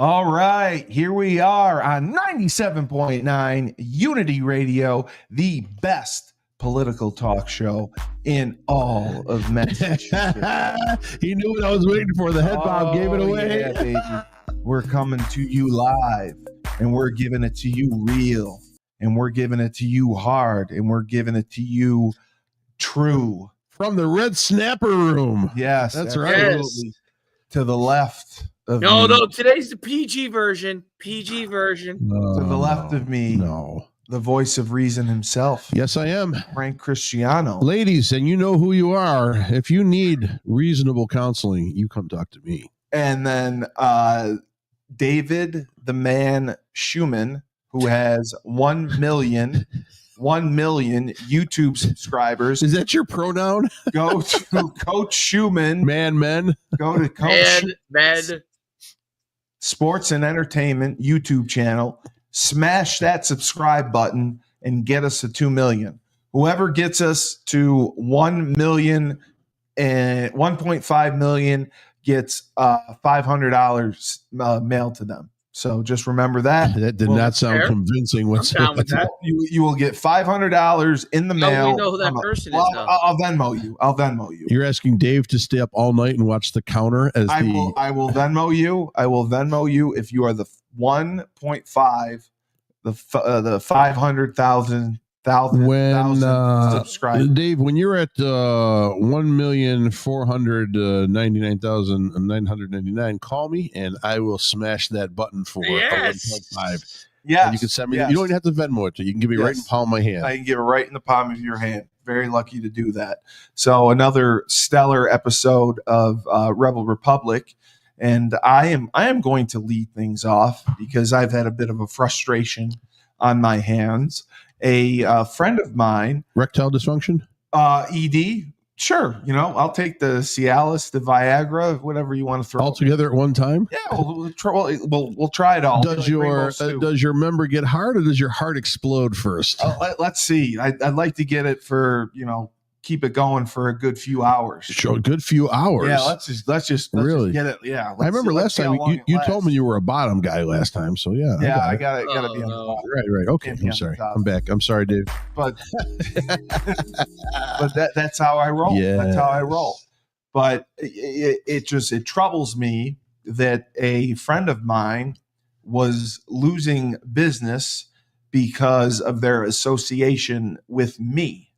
All right, here we are on 97.9 Unity Radio, the best political talk show in all of Massachusetts. He knew what I was waiting for. The head bob gave it away. Yeah, baby. We're coming to you live, and we're giving it to you real, and we're giving it to you hard, and we're giving it to you true. From the Red Snapper Room. Yes, that's absolutely. right. Yes. To the left of me. No, today's the PG version. PG version. To the left of me. No. The voice of reason himself. Yes, I am. Frank Cristiano. Ladies, and you know who you are. If you need reasonable counseling, you come talk to me. And then David, the man Schuman, who has 1 million YouTube subscribers. Is that your pronoun? Go to Coach Schuman. Men. Go to Coach Men. Sports and Entertainment YouTube channel. Smash that subscribe button and get us to 2 million. Whoever gets us to 1 million and 1.5 million gets $500 mailed to them. So just remember that. That did not sound convincing whatsoever. I'm down with that. You will get $500 in the mail. We know who that person is. I'll Venmo you. I'll Venmo you. You're asking Dave to stay up all night and watch the counter as I will Venmo you. I will Venmo you if you are the 1.5, the 500,000 subscribers. Dave, when you're at 1,499,999, call me and I will smash that button for 1.5. Yeah, you can send me. You don't even have to Venmo it. You can give me right in the palm of my hand. I can give it right in the palm of your hand. Very lucky to do that. So another stellar episode of Rebel Republic. And I am going to lead things off because I've had a bit of a frustration on my hands. A friend of mine, erectile dysfunction, ED. Sure, I'll take the Cialis, the Viagra, whatever you want to throw all together at one time. Yeah, we'll try it all. Does your member get hard, or does your heart explode first? Let's see. I'd like to get it for keep it going for a good few hours. Sure, a good few hours. Yeah, let's just really get it. Yeah, I remember last time you told me you were a bottom guy last time. So yeah, I gotta be on the bottom. Right. Okay, I'm sorry. I'm back. I'm sorry, Dave. But that's how I roll. Yeah. That's how I roll. But it troubles me that a friend of mine was losing business because of their association with me.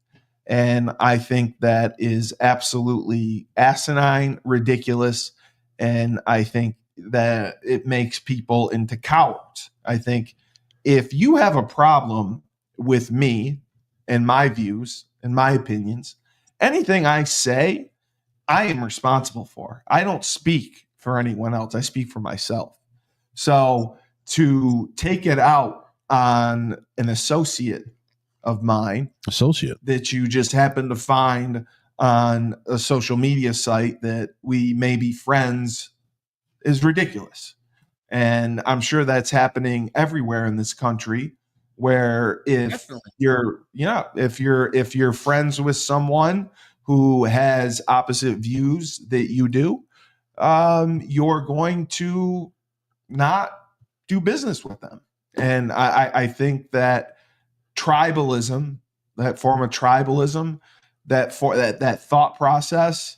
And I think that is absolutely asinine, ridiculous. And I think that it makes people into cowards. I think if you have a problem with me and my views and my opinions, anything I say, I am responsible for. I don't speak for anyone else. I speak for myself. So to take it out on an associate of mine that you just happen to find on a social media site that we may be friends is ridiculous. And I'm sure that's happening everywhere in this country, where if you're friends with someone who has opposite views that you do, you're going to not do business with them. And I think that tribalism, that form of tribalism, that thought process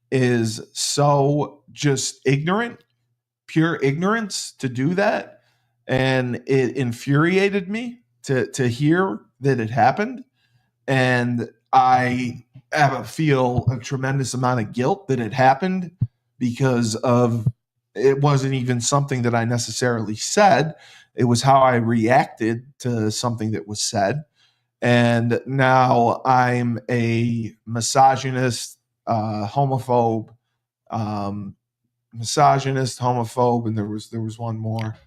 is so just ignorant, pure ignorance to do that. And it infuriated me to hear that it happened. And I feel a tremendous amount of guilt that it happened because of it wasn't even something that I necessarily said. It was how I reacted to something that was said. And now I'm a misogynist, homophobe, and there was one more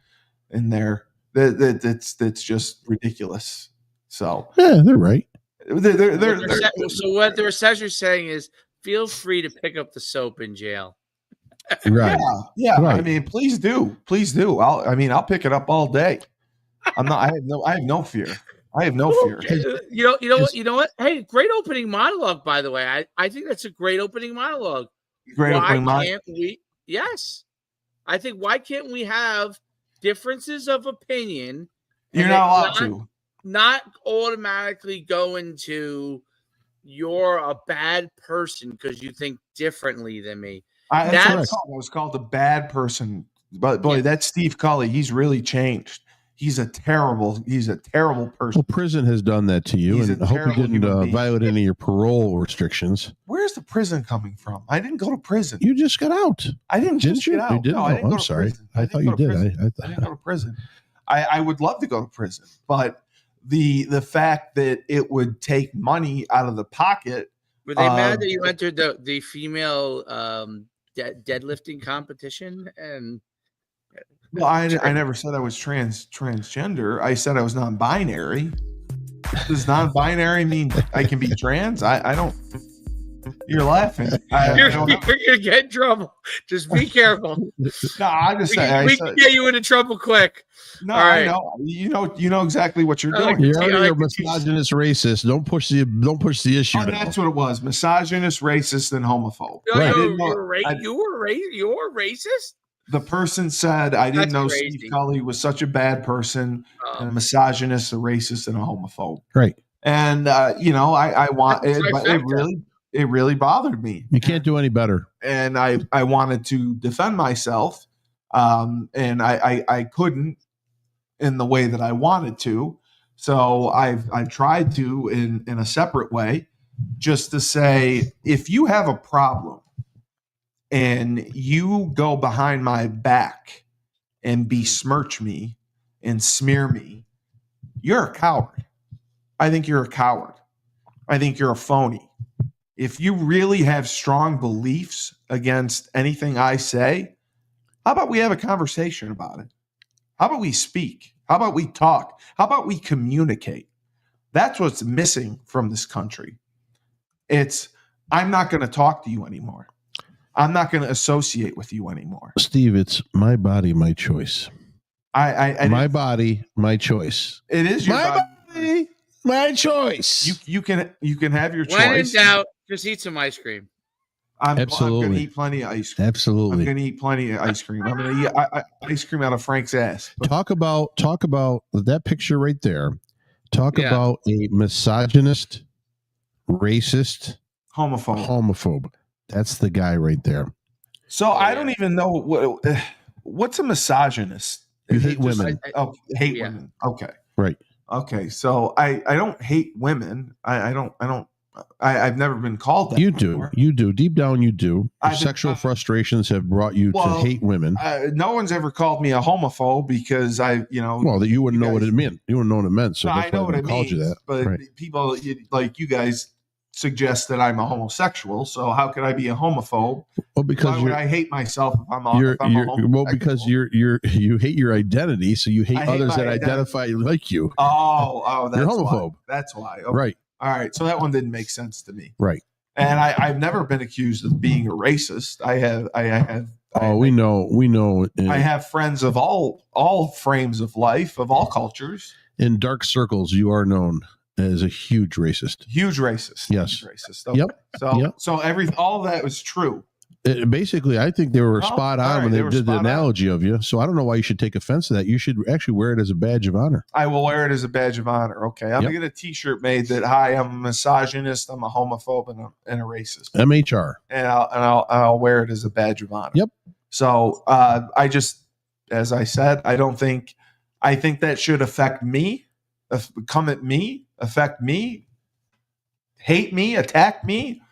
in there that's just ridiculous. So yeah, they're right. So what they're essentially saying is, feel free to pick up the soap in jail. Right. Yeah. Right. I mean, please do. I'll pick it up all day. I have no fear. I have no fear. You know what? Hey, great opening monologue, by the way. I think that's a great opening monologue. Great opening monologue. Yes. I think why can't we have differences of opinion. You're not allowed to. Not automatically go into you're a bad person because you think differently than me. That's what it's called. It was called a bad person. But boy, that's Steve Cully. He's really changed. He's a terrible person. Well, prison has done that to you, and I hope you didn't violate any of your parole restrictions. Where's the prison coming from? I didn't go to prison. You just got out. I didn't just get out. You didn't? No, I didn't go I'm to sorry. prison. I thought you did. I didn't go to prison. I would love to go to prison, but the fact that it would take money out of the pocket. Were they mad that you entered the female deadlifting competition? And well, I never said I was transgender. I said I was non-binary. Does non-binary mean I can be trans? I don't. You're laughing. You're gonna get in trouble. Just be careful. No, I'm just saying. We can get you into trouble quick. No, right. I know. You know exactly what you're doing. You're already a misogynist, racist. Don't push the issue. Oh, that's what it was: misogynist, racist, and homophobe. No, right. You were racist. The person said, "I didn't know Steve Cully was such a bad person, and a misogynist, a racist, and a homophobe." Right. And I want it really bothered me. You can't do any better. And I wanted to defend myself, and I couldn't in the way that I wanted to. So I've tried to in a separate way, just to say, if you have a problem and you go behind my back and besmirch me and smear me, you're a coward. I think you're a coward. I think you're a phony. If you really have strong beliefs against anything I say, how about we have a conversation about it? How about we speak? How about we talk? How about we communicate? That's what's missing from this country. I'm not going to talk to you anymore. I'm not going to associate with you anymore. Steve, it's my body, my choice. My body, my choice. It is your body, my choice. You can have your choice. When in doubt, just eat some ice cream. Absolutely. I'm going to eat plenty of ice cream. Absolutely. I'm going to eat plenty of ice cream. I'm going to eat ice cream out of Frank's ass. Talk about that picture right there. Talk about a misogynist, racist, homophobe. That's the guy right there. So I don't even know what's a misogynist. You hate women. Hate women. Okay. Right. Okay. So I don't hate women. I've never been called that. You do. You do. Deep down, you do. Your sexual frustrations have brought you to hate women. No one's ever called me a homophobe because Well, that you wouldn't know what it meant. You wouldn't know what it meant. So I know what it called means. You that. But people like you guys suggest that I'm a homosexual. So how could I be a homophobe? Well, because why would I hate myself if I'm a homosexual? Well, because you hate your identity, so you hate others that identify like you. Oh, that's you're homophobe. That's why. Okay. Right. All right. So that one didn't make sense to me. Right. And I've never been accused of being a racist. I have. We know. I have friends of all frames of life, of all cultures. In dark circles, you are known as a huge racist. Huge racist. Yes. Huge racist. Okay. Yep. So all that was true. Basically, I think they were spot on when they did the analogy of you. So I don't know why you should take offense to that. You should actually wear it as a badge of honor. I will wear it as a badge of honor. Okay. I'm going to get a T-shirt made that, hi, I'm a misogynist, I'm a homophobe, and a racist. MHR. And I'll wear it as a badge of honor. Yep. So I just, as I said, I think that should affect me, come at me, affect me, hate me, attack me,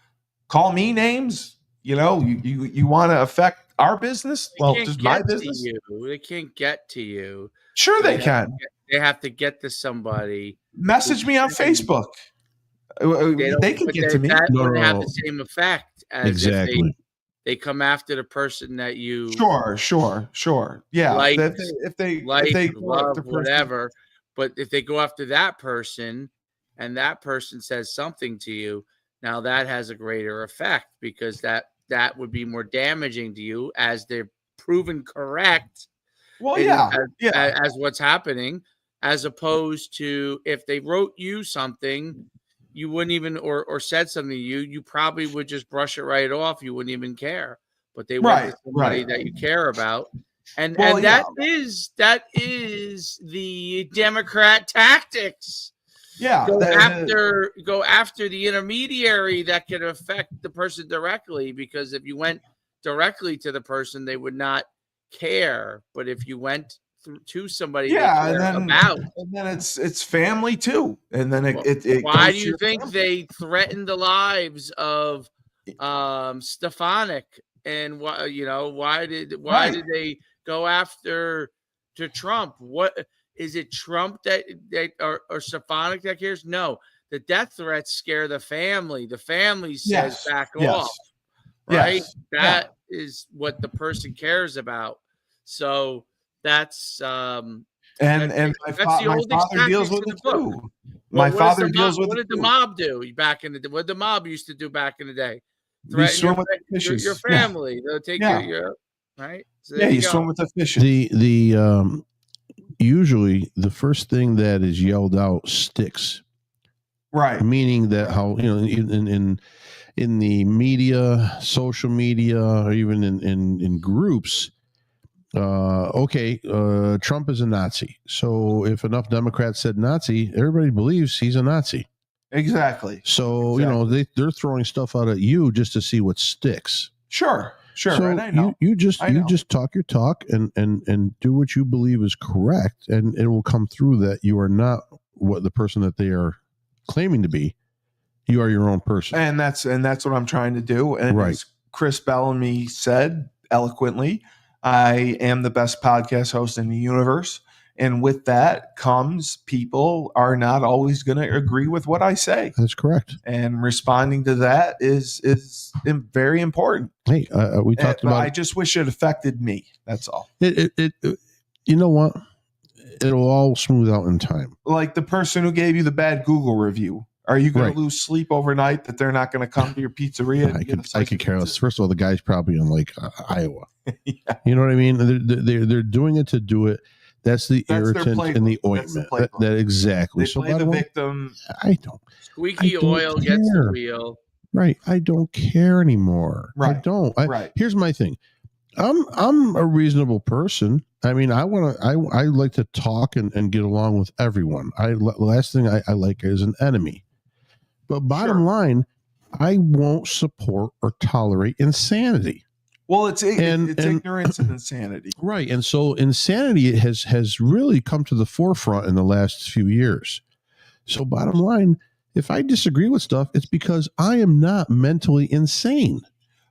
call me names. You want to affect our business? Well, just my business. They can't get to you. Sure, they can. They have to get to somebody. Message me on Facebook. They can get to me. That wouldn't have the same effect as exactly. if they come after the person that you. Sure. Yeah. Like, if they love, whatever. But if they go after that person, and that person says something to you, now that has a greater effect because that would be more damaging to you as they're proven correct. Well, as what's happening, as opposed to if they wrote you something, you wouldn't even or said something to you, you probably would just brush it right off. You wouldn't even care. But they went to somebody that you care about, And that is the Democrat tactics. Yeah, go after the intermediary that can affect the person directly, because if you went directly to the person, they would not care. But if you went to somebody they care about, and then it's family too. And then why do you think they threatened the lives of Stefanik? And why did they go after to Trump? What is it, Trump that or Stefanik that cares? No, the death threats scare the family. The family says back off. Right? That is what the person cares about. So that's and my father deals with it too. My father deals with it. What did the mob do back in the day? What the mob used to do back in the day? Threaten your family. They'll take your right. So you swim with the fishes. The usually the first thing that is yelled out sticks. Right. Meaning that how in the media, social media, or even in groups. Trump is a Nazi. So if enough Democrats said Nazi, everybody believes he's a Nazi. Exactly. So, they're throwing stuff out at you just to see what sticks. Sure. So and I know. You just talk your talk and do what you believe is correct, and it will come through that you are not what the person that they are claiming to be. You are your own person. And that's what I'm trying to do. And as Chris Bellamy said eloquently, I am the best podcast host in the universe. And with that comes people are not always going to agree with what I say. That's correct. And responding to that is very important. Hey, we talked about. I just wish it affected me. That's all. It you know what? It'll all smooth out in time. Like the person who gave you the bad Google review. Are you going to lose sleep overnight that they're not going to come to your pizzeria? I could care less. First of all, the guy's probably in Iowa. You know what I mean? They're doing it to do it. That's the irritant and the ointment. That exactly. They play the victim. I don't. Squeaky oil gets the wheel. Right. I don't care anymore. Right. I don't. Here's my thing. I'm a reasonable person. I mean, I like to talk and get along with everyone. Last thing I like is an enemy. But bottom line, I won't support or tolerate insanity. Well, it's ignorance and insanity. Right. And so insanity has really come to the forefront in the last few years. So bottom line, if I disagree with stuff, it's because I am not mentally insane.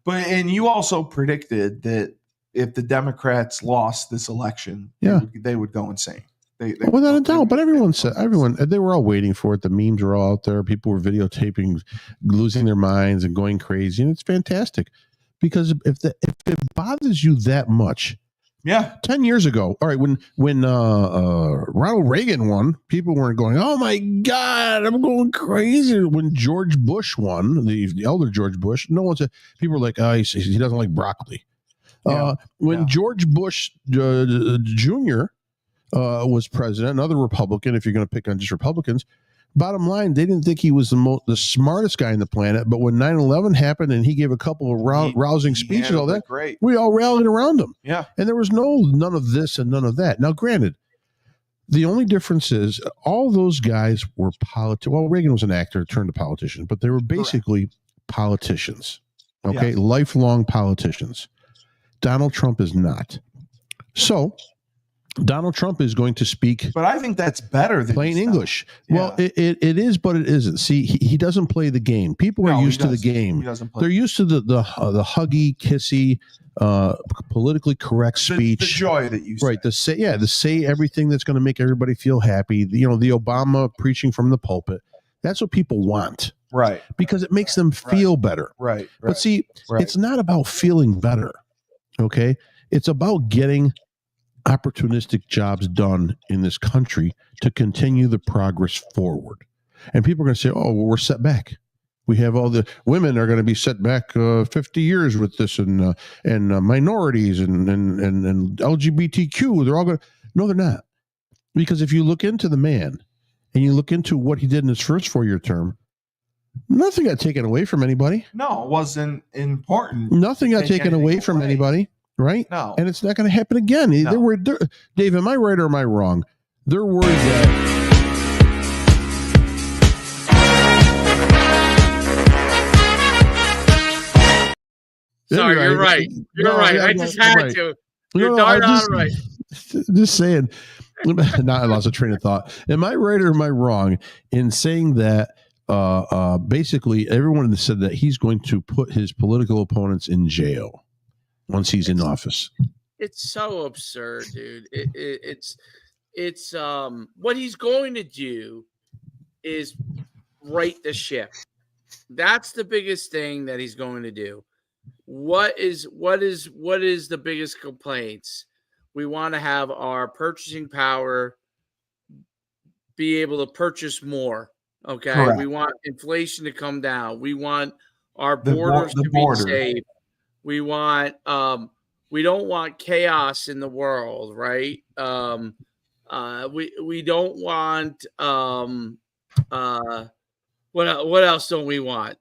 And you also predicted that if the Democrats lost this election, they would go insane. Without a doubt. But they were all waiting for it. The memes were all out there. People were videotaping, losing their minds and going crazy. And it's fantastic. Because if it bothers you that much, 10 years ago, all right, when Ronald Reagan won, people weren't going, "Oh my God, I'm going crazy." When George Bush won, the elder George Bush, no one said. People were like, "Oh, he doesn't like broccoli." When George Bush Jr. Was president, another Republican, if you're going to pick on just Republicans. Bottom line, they didn't think he was the smartest guy on the planet. But when 9/11 happened and he gave a couple of rousing speeches, all that, we all rallied around him. Yeah. And there was none of this and none of that. Now, granted, the only difference is all those guys were politicians. Well, Reagan was an actor turned to politician, but they were basically politicians. Okay. Yes. Lifelong politicians. Donald Trump is not. So Donald Trump is going to speak, but I think that's better than plain English. Yeah. Well, it is, but it isn't. See, he doesn't play the game. People are used to the game. They're used to the huggy, kissy, politically correct speech. The joy that you say. Right. To say everything that's going to make everybody feel happy. The Obama preaching from the pulpit. That's what people want. Right. Because it makes them feel better. Right. But see, it's not about feeling better. Okay. It's about getting opportunistic jobs done in this country to continue the progress forward. And people are going to say, "Oh, well, we're set back. We have all the women are going to be set back 50 years with this, and minorities and LGBTQ. They're all going to." No, they're not. Because if you look into the man and you look into what he did in his first 4-year term, nothing got taken away from anybody. No, it wasn't important. Nothing got taken away from anybody. right? No. And it's not going to happen again. No. Dave, am I right or am I wrong? They're worried that. Sorry, you're right. You're right. I just had to. You're darn on right. Just saying. Now I lost a train of thought. Am I right or am I wrong in saying that basically everyone said that he's going to put his political opponents in jail once he's in office? It's so absurd, dude. It's what he's going to do is right the ship. That's the biggest thing that he's going to do. What is the biggest complaints? We want to have our purchasing power be able to purchase more. Okay. Correct. We want inflation to come down. We want our borders to be safe. We want we don't want chaos in the world, right? We don't want what else don't we want?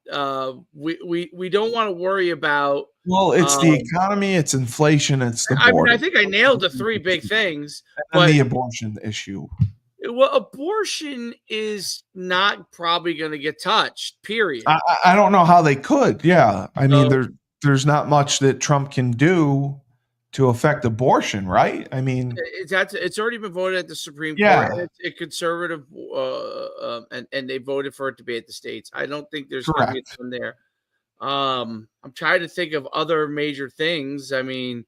We don't want to worry about. Well, it's the economy, it's inflation, it's the border. I think I nailed the three big things. And the abortion issue. Well, abortion is not probably going to get touched, period. I don't know how they could. Yeah. I mean, there's not much that Trump can do to affect abortion, right? I mean, it's already been voted at the Supreme Court. And it's a conservative, and they voted for it to be at the states. I don't think there's going to be one there. I'm trying to think of other major things. I mean,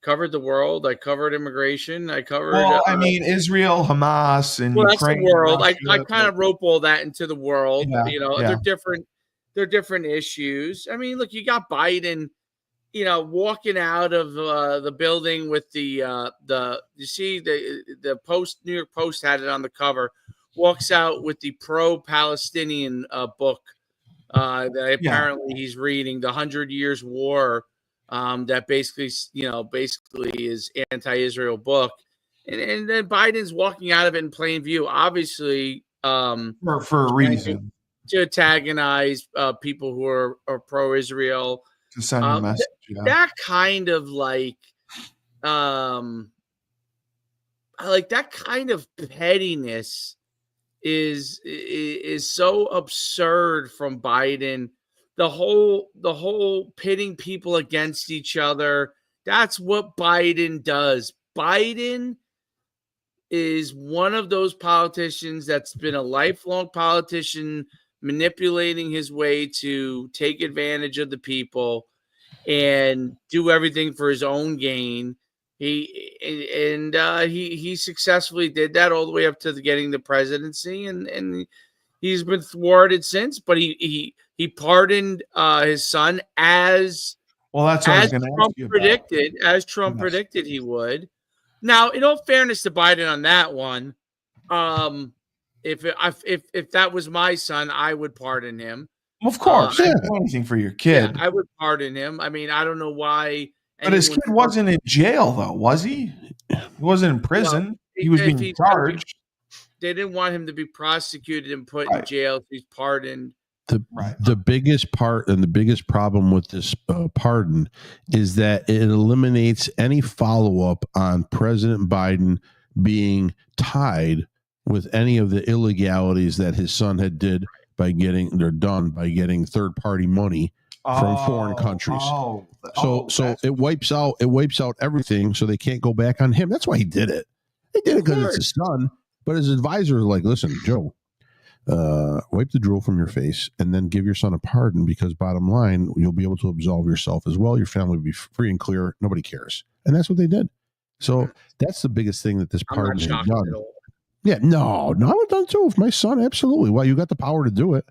covered the world. I covered immigration. I covered. Well, I mean, Israel, Hamas, and Ukraine. That's the world. I kind of rope all that into the world. Yeah, they're different. They're different issues. I mean, look, you got Biden, walking out of the building with the you see the New York Post had it on the cover. Walks out with the pro-Palestinian book that apparently he's reading, the 100 Years War. That basically is anti-Israel book, and then Biden's walking out of it in plain view, obviously for a reason to antagonize people who are pro-Israel, to send a message. That kind of that kind of pettiness is so absurd from Biden. The whole pitting people against each other. That's what Biden does. Biden is one of those politicians that's been a lifelong politician, manipulating his way to take advantage of the people and do everything for his own gain. He successfully did that all the way up to getting the presidency, and he's been thwarted since. But he pardoned his son as that's what I was going to ask you predicted, as Trump predicted he would. Now, in all fairness to Biden on that one, if that was my son, I would pardon him. Of course, anything for your kid. Yeah, I would pardon him. I mean, I don't know why. But his kid wasn't in jail, though, was he? He wasn't in prison. Well, he was being charged. They didn't want him to be prosecuted and put in jail. So he's pardoned. The biggest part and the biggest problem with this pardon is that it eliminates any follow-up on President Biden being tied with any of the illegalities that his son had done by getting third-party money from foreign countries. So it wipes out everything, so they can't go back on him. That's why he did it. He did it because it's his son. But his advisor is like, listen, Joe, wipe the drool from your face and then give your son a pardon, because bottom line, you'll be able to absolve yourself as well. Your family will be free and clear. Nobody cares. And that's what they did. So that's the biggest thing that this pardon has done. Yeah, no, I would have done too. If my son, absolutely. Well, you got the power to do it.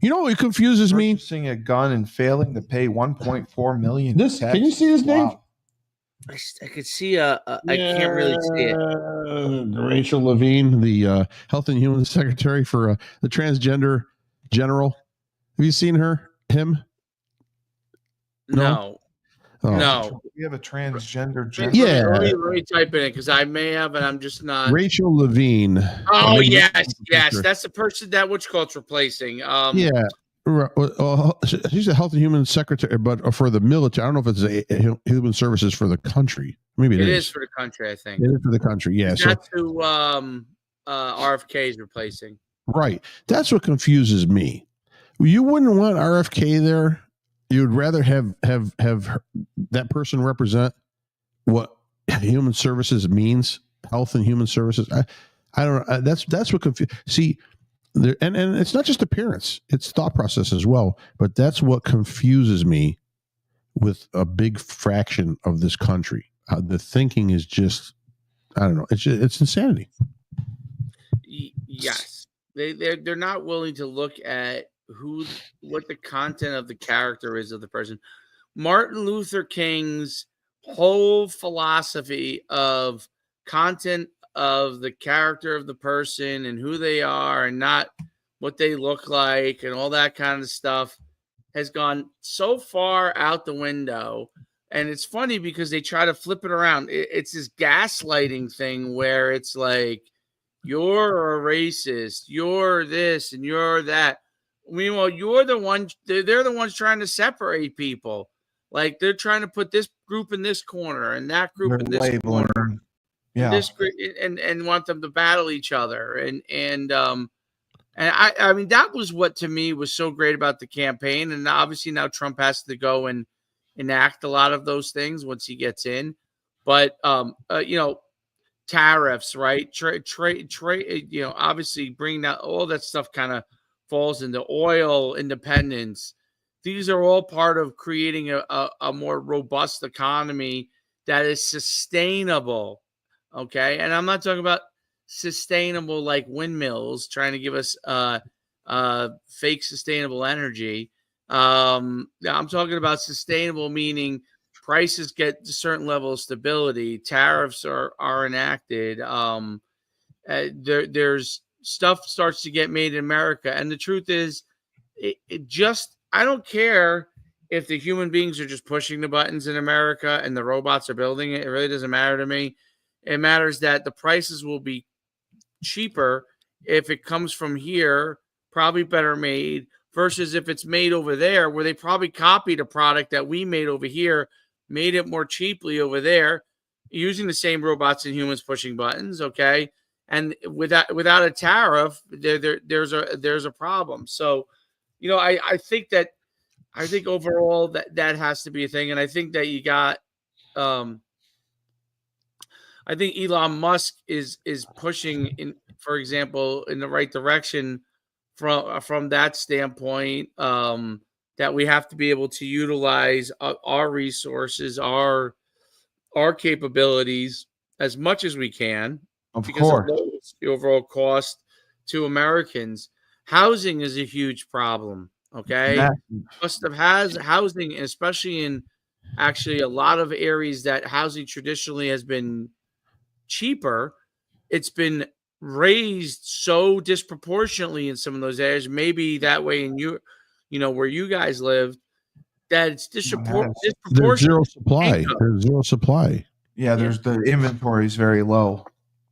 You know, it confuses me. Purchasing a gun and failing to pay $1.4 million. Can you see his name? I could see I can't really see it. Rachel Levine, the Health and Human Secretary for the transgender general. Have you seen him? No. No. We have a transgender general. Yeah. Let me type in it, because I may have, and I'm just not. Rachel Levine. Oh, yes. That's the person that Witch Cult's replacing. She's the Health and Human Secretary, but for the military, I don't know if it's a human services for the country. Maybe it is for the country. I think it is for the country. Yeah, so that's who RFK is replacing. Right. That's what confuses me. You wouldn't want RFK there. You'd rather have that person represent what human services means, health and human services. I don't know. That's what confuses. See, and it's not just appearance; it's thought process as well. But that's what confuses me with a big fraction of this country. The thinking is just, I don't know. It's insanity. Yes, they're not willing to look at what the content of the character is of the person. Martin Luther King's whole philosophy of content of the character of the person and who they are and not what they look like and all that kind of stuff has gone so far out the window. And it's funny because they try to flip it around. It's this gaslighting thing where it's like, you're a racist, you're this and you're that. Meanwhile, you're the one, they're the ones trying to separate people. Like they're trying to put this group in this corner and that group in this corner. Yeah. This and want them to battle each other. And I mean, that was what to me was so great about the campaign. And obviously now Trump has to go and enact a lot of those things once he gets in. But tariffs, right? Trade, obviously bringing out all that stuff kind of falls into oil independence. These are all part of creating a more robust economy that is sustainable. Okay. And I'm not talking about sustainable like windmills trying to give us fake sustainable energy. I'm talking about sustainable, meaning prices get a certain level of stability, tariffs are enacted. There's stuff starts to get made in America. And the truth is, I don't care if the human beings are just pushing the buttons in America and the robots are building it. It really doesn't matter to me. It matters that the prices will be cheaper if it comes from here, probably better made, versus if it's made over there, where they probably copied a product that we made over here, made it more cheaply over there, using the same robots and humans pushing buttons. Okay, and without a tariff, there's a problem. So, I think overall that has to be a thing, and I think that you got. I think Elon Musk is pushing in, for example, in the right direction from that standpoint. That we have to be able to utilize our resources, our capabilities as much as we can, because it lowers the overall cost to Americans. Housing is a huge problem. Okay, cost of housing, especially in actually a lot of areas that housing traditionally has been cheaper, it's been raised so disproportionately in some of those areas, maybe that way in where you guys live, that it's disproportionate. There's zero supply. There's zero supply. Yeah, the inventory is very low.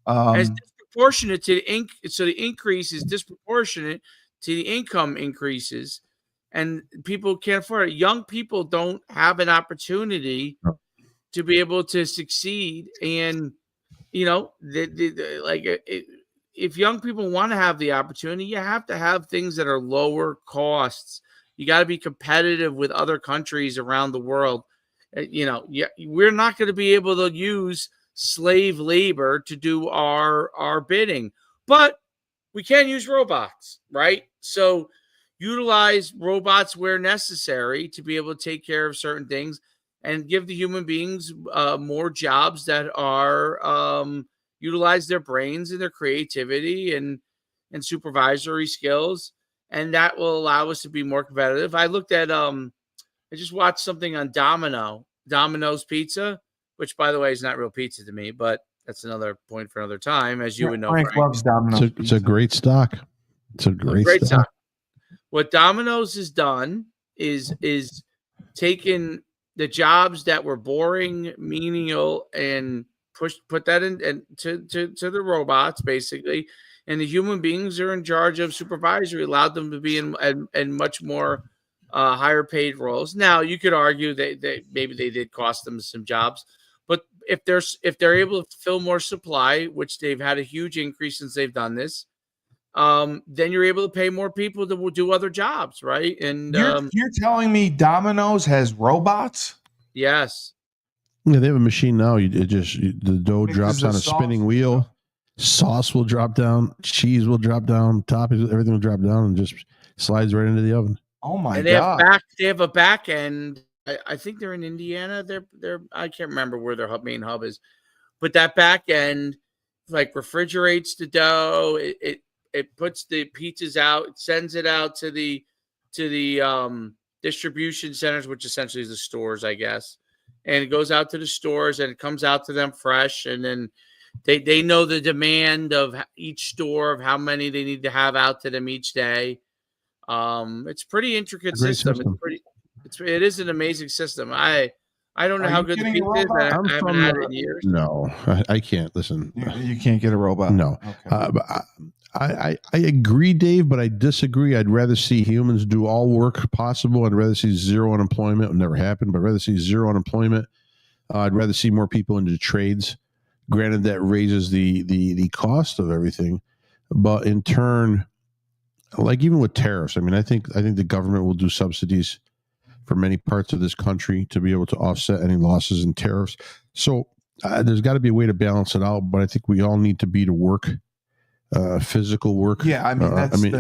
It's disproportionate to so the increase is disproportionate to the income increases, and people can't afford it. Young people don't have an opportunity to be able to succeed, and if young people want to have the opportunity, you have to have things that are lower costs. You got to be competitive with other countries around the world. We're not going to be able to use slave labor to do our bidding, but we can use robots, right? So utilize robots where necessary to be able to take care of certain things and give the human beings more jobs that are utilize their brains and their creativity and supervisory skills, and that will allow us to be more competitive. I looked at I just watched something on Domino's Pizza, which by the way is not real pizza to me, but that's another point for another time, as you would know. Frank loves Domino's. It's a great stock. It's a great stock. What Domino's has done is taken the jobs that were boring, menial, and put that in to the robots basically, and the human beings are in charge of supervisory, allowed them to be in much more higher paid roles. Now you could argue they maybe they did cost them some jobs, but if they're able to fill more supply, which they've had a huge increase since they've done this, then you're able to pay more people to do other jobs, right? And You're telling me Domino's has robots? yes. Yeah, they have a machine now. The dough Mixes drops the on a sauce. spinning wheel. Sauce will drop down. Cheese will drop down. Toppings, everything will drop down and just slides right into the oven. Oh my And god! they have a back end. I think they're in Indiana. They're I can't remember where their main hub is, but that back end like refrigerates the dough. It puts the pizzas out. It sends it out to the distribution centers, which essentially is the stores, I guess. And it goes out to the stores and it comes out to them fresh. And then they know the demand of each store of how many they need to have out to them each day. It's pretty intricate system. It is an amazing system. I don't know how good the pizza is. I haven't had it in years. No, I can't. Listen, you can't get a robot. No. Okay. I agree, Dave, but I disagree. I'd rather see humans do all work possible. I'd rather see zero unemployment. It would never happen, but I'd rather see zero unemployment. I'd rather see more people into trades. Granted, that raises the cost of everything, but in turn, like even with tariffs, I mean, I think the government will do subsidies for many parts of this country to be able to offset any losses in tariffs. So there's got to be a way to balance it out, but I think we all need to be to work. Physical work. Yeah, I mean,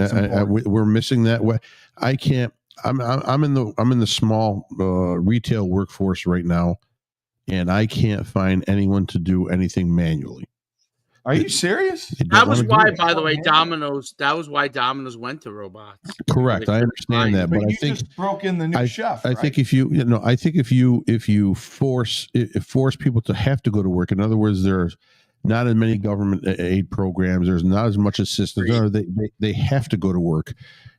we're missing that way. I can't. I'm in the small retail workforce right now, and I can't find anyone to do anything manually. Are you serious? That was why, by the way, Domino's. That was why Domino's went to robots. Correct. I understand that, but I think just broke in the new chef. I think if you force people to have to go to work, in other words, there's not as many government aid programs. There's not as much assistance. They have to go to work.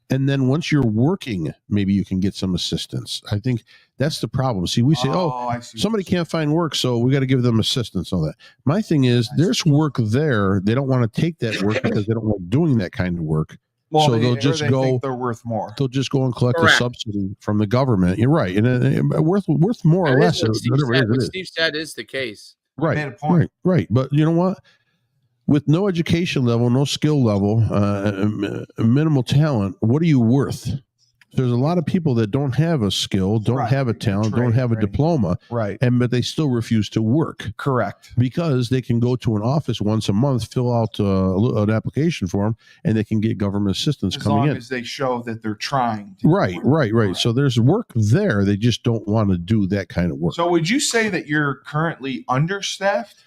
And then once you're working, maybe you can get some assistance. I think that's the problem. See, we say, somebody can't find work, so we got to give them assistance on that. My thing is, there's work there. They don't want to take that work because they don't like doing that kind of work. Well, so they'll just go. Think they're worth more. They'll just go and collect a subsidy from the government. You're right, and worth more or less. What Steve said is the case. Right. Made a point. Right. But you know what? With no education level, no skill level, minimal talent, what are you worth? There's a lot of people that don't have a skill, don't have a talent, don't have a diploma, but they still refuse to work. Correct. Because they can go to an office once a month, fill out an application form, and they can get government assistance coming in. As long as they show that they're trying. Right. So there's work there. They just don't want to do that kind of work. So would you say that you're currently understaffed?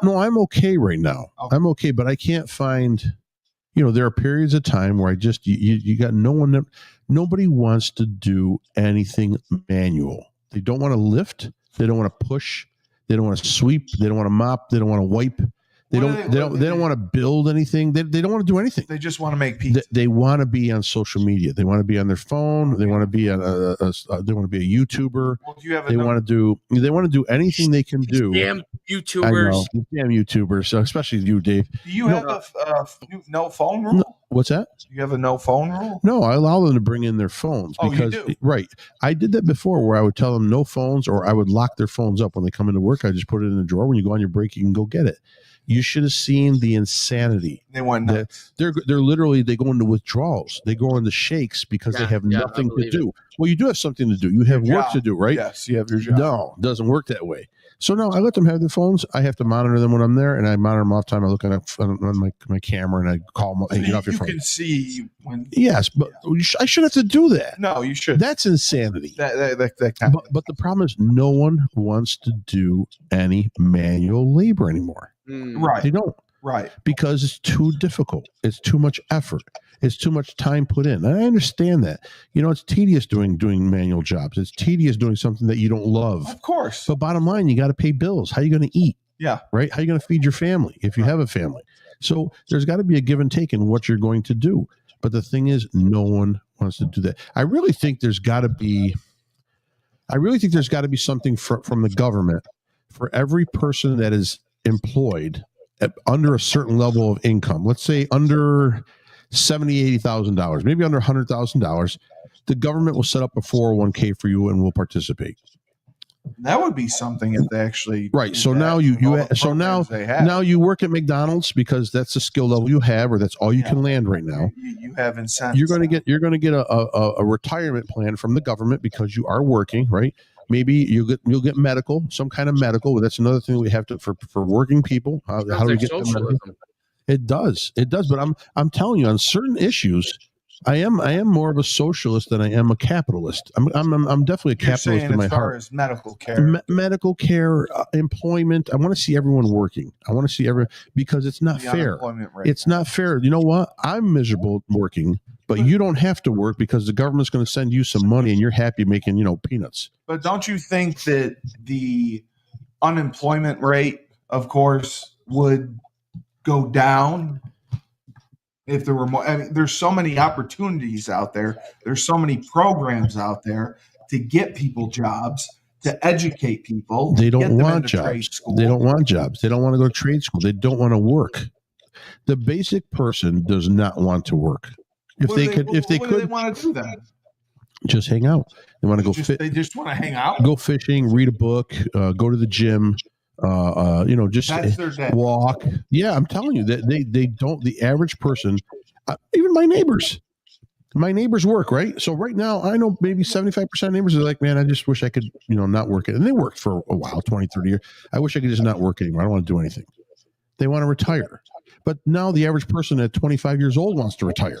No, I'm okay right now. Okay. I'm okay, but I can't find, there are periods of time where I just, you got nobody wants to do anything manual. They don't want to lift. They don't want to push. They don't want to sweep. They don't want to mop. They don't want to wipe. They don't want to build anything. They don't want to do anything. They just want to make pizza. They want to be on social media. They want to be on their phone. They want to be on they want to be a YouTuber. Well, they want to do anything they can do. Damn YouTubers. Damn YouTubers. So especially you, Dave. Do you have a no phone rule? No, what's that? Do you have a no phone rule? No, I allow them to bring in their phones. Because, you do? Right. I did that before where I would tell them no phones, or I would lock their phones up when they come into work. I just put it in the drawer. When you go on your break, you can go get it. You should have seen the insanity. They went nuts. They're literally, they go into withdrawals. They go into shakes because they have nothing to do. Well, you do have something to do. You have work to do, right? Yes, you have your job. No, it doesn't work that way. So no, I let them have their phones. I have to monitor them when I'm there, and I monitor them all the time. I look on my camera and I call them. Hey, get off your phone. You can see when. Yes, but I shouldn't have to do that. No, you should. That's insanity. That kind but the problem is, no one wants to do any manual labor anymore. Right. They don't. Right. Because it's too difficult. It's too much effort. It's too much time put in. And I understand that. It's tedious doing manual jobs. It's tedious doing something that you don't love. Of course. But bottom line, you got to pay bills. How are you going to eat? Yeah. Right? How are you going to feed your family if you have a family? So there's got to be a give and take in what you're going to do. But the thing is, no one wants to do that. I really think there's got to be something from the government for every person that is employed under a certain level of income, let's say under $70,000, $80,000, maybe under $100,000, the government will set up a 401k for you and will participate. That would be something if they actually right. did So that now now you work at McDonald's because that's the skill level you have, or that's all you can land right now. You have incentives. You're going to get a retirement plan from the government because you are working, right? Maybe you'll get medical, some kind of medical. That's another thing we have to for working people. How do we get socialism? It does. But I'm telling you, on certain issues, I am more of a socialist than I am a capitalist. I'm definitely a capitalist in my heart. As far as medical care, medical care, employment. I want to see everyone working. I want to see everyone, because it's not fair. It's not fair. You know what? I'm miserable working, but you don't have to work because the government's going to send you some money and you're happy making, peanuts. But don't you think that the unemployment rate, of course, would go down if there were more? I mean, there's so many opportunities out there. There's so many programs out there to get people jobs, to educate people. They don't want jobs. They don't want jobs. They don't want to go to trade school. They don't want to work. The basic person does not want to work. If they could, they want to do that. Just hang out. They want to go. They just want to hang out. Go fishing, read a book, go to the gym. Just walk. Yeah, I'm telling you that they don't. The average person, even my neighbors work, right? So right now, I know maybe 75% of neighbors are like, man, I just wish I could, not work it. And they worked for a while, 20, 30 years. I wish I could just not work anymore. I don't want to do anything. They want to retire. But now the average person at 25 years old wants to retire.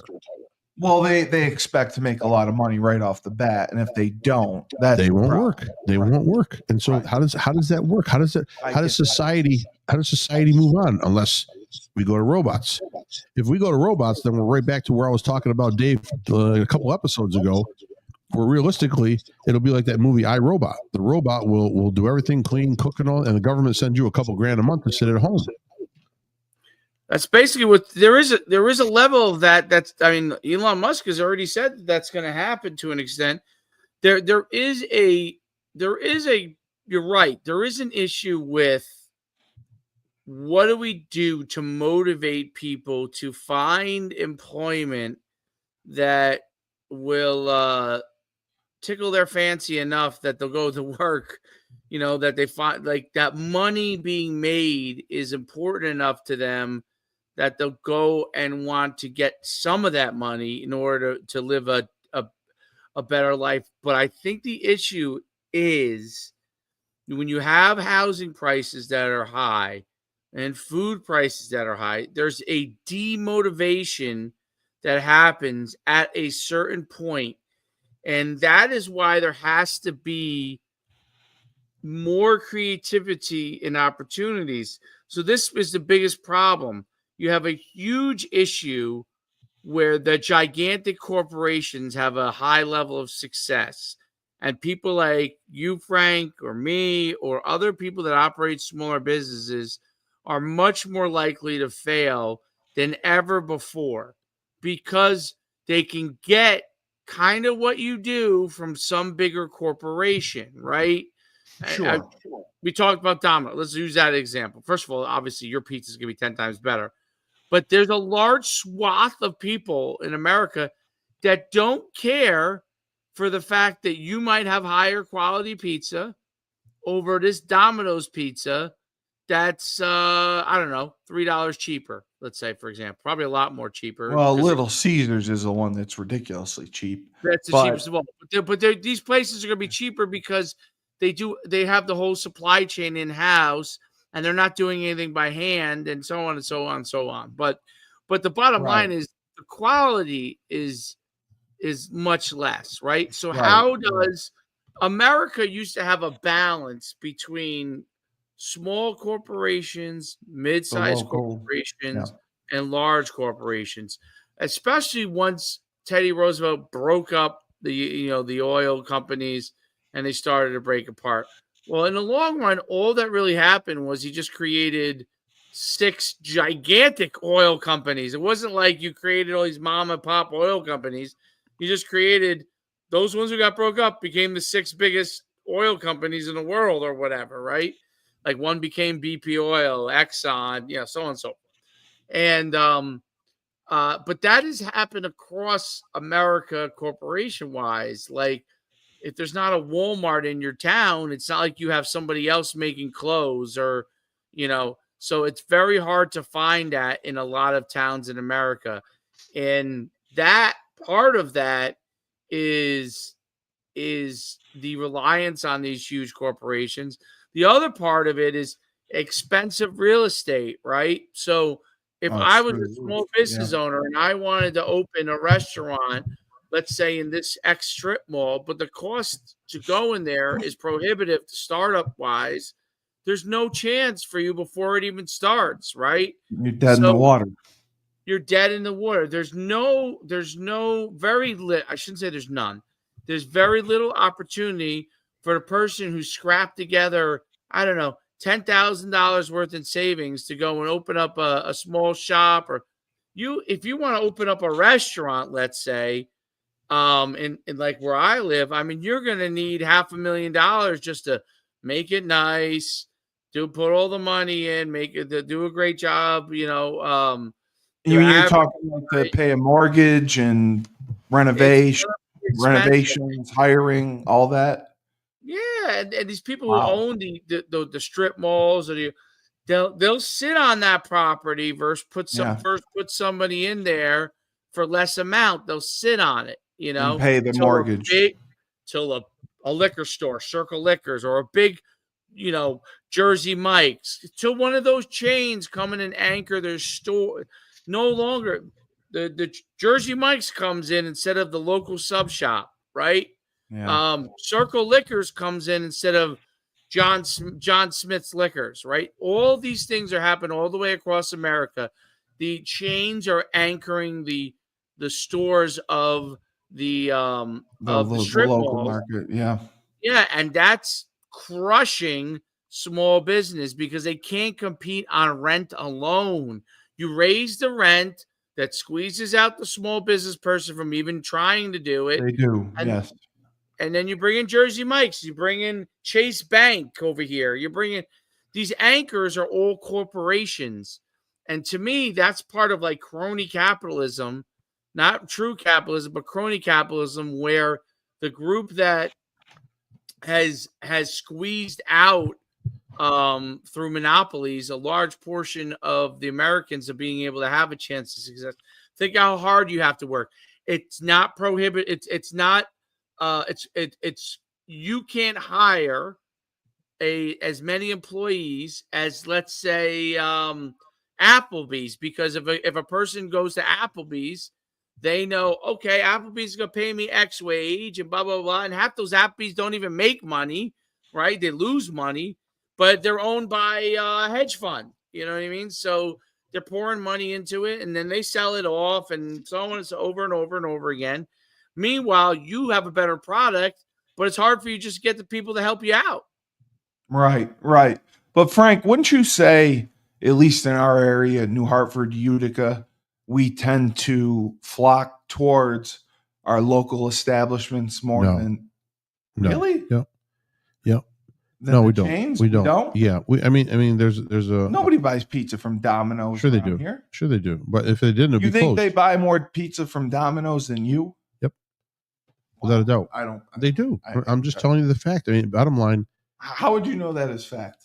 Well, they expect to make a lot of money right off the bat, and if they don't, they won't work. They won't work. And so how does that work? How does society move on unless we go to robots? If we go to robots, then we're right back to where I was talking about, Dave, a couple episodes ago, where realistically it'll be like that movie I, Robot. The robot will do everything, clean, cook, and all, and the government sends you a couple grand a month to sit at home. That's basically what there is a level of that. Elon Musk has already said that's going to happen to an extent. There is you're right. There is an issue with what do we do to motivate people to find employment that will tickle their fancy enough that they'll go to work, that they find like that money being made is important enough to them that they'll go and want to get some of that money in order to live a better life. But I think the issue is when you have housing prices that are high and food prices that are high, there's a demotivation that happens at a certain point. And that is why there has to be more creativity and opportunities. So this is the biggest problem. You have a huge issue where the gigantic corporations have a high level of success, and people like you, Frank, or me, or other people that operate smaller businesses are much more likely to fail than ever before because they can get kind of what you do from some bigger corporation, right? Sure. We talked about Domino. Let's use that example. First of all, obviously your pizza is going to be 10 times better. But there's a large swath of people in America that don't care for the fact that you might have higher quality pizza over this Domino's pizza that's, $3 cheaper, let's say, for example. Probably a lot more cheaper. Well, Little Caesars is the one that's ridiculously cheap. That's the cheapest of all. But these places are going to be cheaper because they have the whole supply chain in-house, and they're not doing anything by hand, and so on and so on and so on. But the bottom line is the quality is much less, right? So how does America used to have a balance between small corporations, mid-sized corporations, and large corporations, especially once Teddy Roosevelt broke up the oil companies and they started to break apart. Well, in the long run, all that really happened was he just created 6 gigantic oil companies. It wasn't like you created all these mom and pop oil companies. You just created those ones who got broke up became the 6 biggest oil companies in the world or whatever, right? Like one became BP Oil, Exxon, so on and so forth. And but that has happened across America, corporation wise. Like, if there's not a Walmart in your town, it's not like you have somebody else making clothes or, so it's very hard to find that in a lot of towns in America. And that part of that is the reliance on these huge corporations. The other part of it is expensive real estate, right? So if Oh, I it's was through a the roof. small Yeah. business owner and I wanted to open a restaurant, let's say in this X strip mall, but the cost to go in there is prohibitive startup wise, there's no chance for you before it even starts, right? You're dead in the So water. you're dead in the water. There's very little, I shouldn't say there's none. There's very little opportunity for a person who scrapped together, I don't know, $10,000 worth in savings to go and open up a small shop. Or if you want to open up a restaurant, let's say, in like where I live, I mean, you're going to need $500,000 just to make it nice, put all the money in, make it, do a great job, You to mean you're advertise. talking like to pay a mortgage and It's renovation, gonna be expensive. renovations, hiring, all that? Yeah, and these people who Wow. own the strip malls or they'll sit on that property versus Yeah. put somebody in there for less amount. They'll sit on it, And pay the till mortgage. a liquor store, Circle Liquors, or a big, Jersey Mike's, till one of those chains come in and anchor their store. No longer the Jersey Mike's comes in instead of the local sub shop, right? Yeah. Circle Liquors comes in instead of John Smith's Liquors, right? All these things are happening all the way across America. The chains are anchoring the stores of the The strip local malls. market. Yeah. Yeah, and that's crushing small business because they can't compete on rent alone. You raise the rent, that squeezes out the small business person from even trying to do it. They do. And Yes. and then you bring in Jersey Mike's, you bring in Chase Bank over here. You bring in these anchors are all corporations. And to me, that's part of like crony capitalism, not true capitalism, but crony capitalism, where the group that has squeezed out through monopolies a large portion of the Americans of being able to have a chance to success. Think how hard you have to work. It's not prohibited. It's not. It's you can't hire as many employees as, let's say, Applebee's, because if a person goes to Applebee's, they know, okay, Applebee's is gonna pay me X wage and blah blah blah, and half those Applebee's don't even make money, right? They lose money, but they're owned by a hedge fund. You know what I mean? So they're pouring money into it, and then they sell it off, and so on. It's over and over and over again. Meanwhile, you have a better product, but it's hard for you just to get the people to help you out. Right. Right. But Frank, wouldn't you say, at least in our area, New Hartford, Utica, we tend to flock towards our local establishments more No. than No. really? Yep. Yep. Than No, the we don't. chains? We don't. Yeah. I mean, there's a Nobody buys pizza from Domino's. Sure they around do. Here. Sure they do. But if they didn't, it'd You be think closed. they buy more pizza from Domino's than you? Yep. Without a doubt. I don't. They do. I'm just telling you the fact. I mean, bottom line. How would you know that is fact?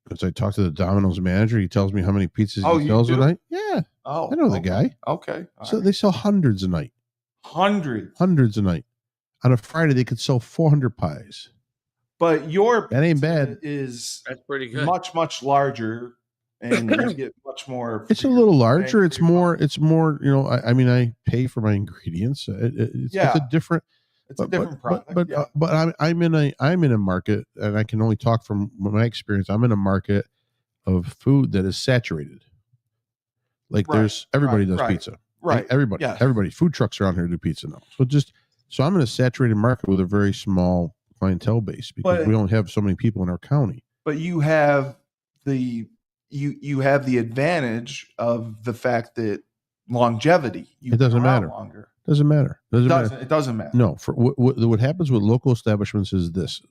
Because I talked to the Domino's manager, he tells me how many pizzas Oh, he you sells a do? night. Yeah, Oh, I know the okay. guy. Okay. All So right. they sell hundreds a night. Hundreds A night. On a Friday, they could sell 400 pies. But your That ain't pizza bad. is That's pretty good. much larger, and you get much more. It's for a your little bang larger. for It's your more. buck. It's more. You know, I mean, I pay for my ingredients. It's a different. It's a different product. But I'm in a market, and I can only talk from my experience. I'm in a market of food that is saturated. Like everybody does pizza. Right. Everybody. Food trucks around here do pizza now. So I'm in a saturated market with a very small clientele base because we only have so many people in our county. But you have you have the advantage of the fact that longevity. It doesn't matter. Longer. Doesn't matter. It doesn't matter. No, for what happens with local establishments is this: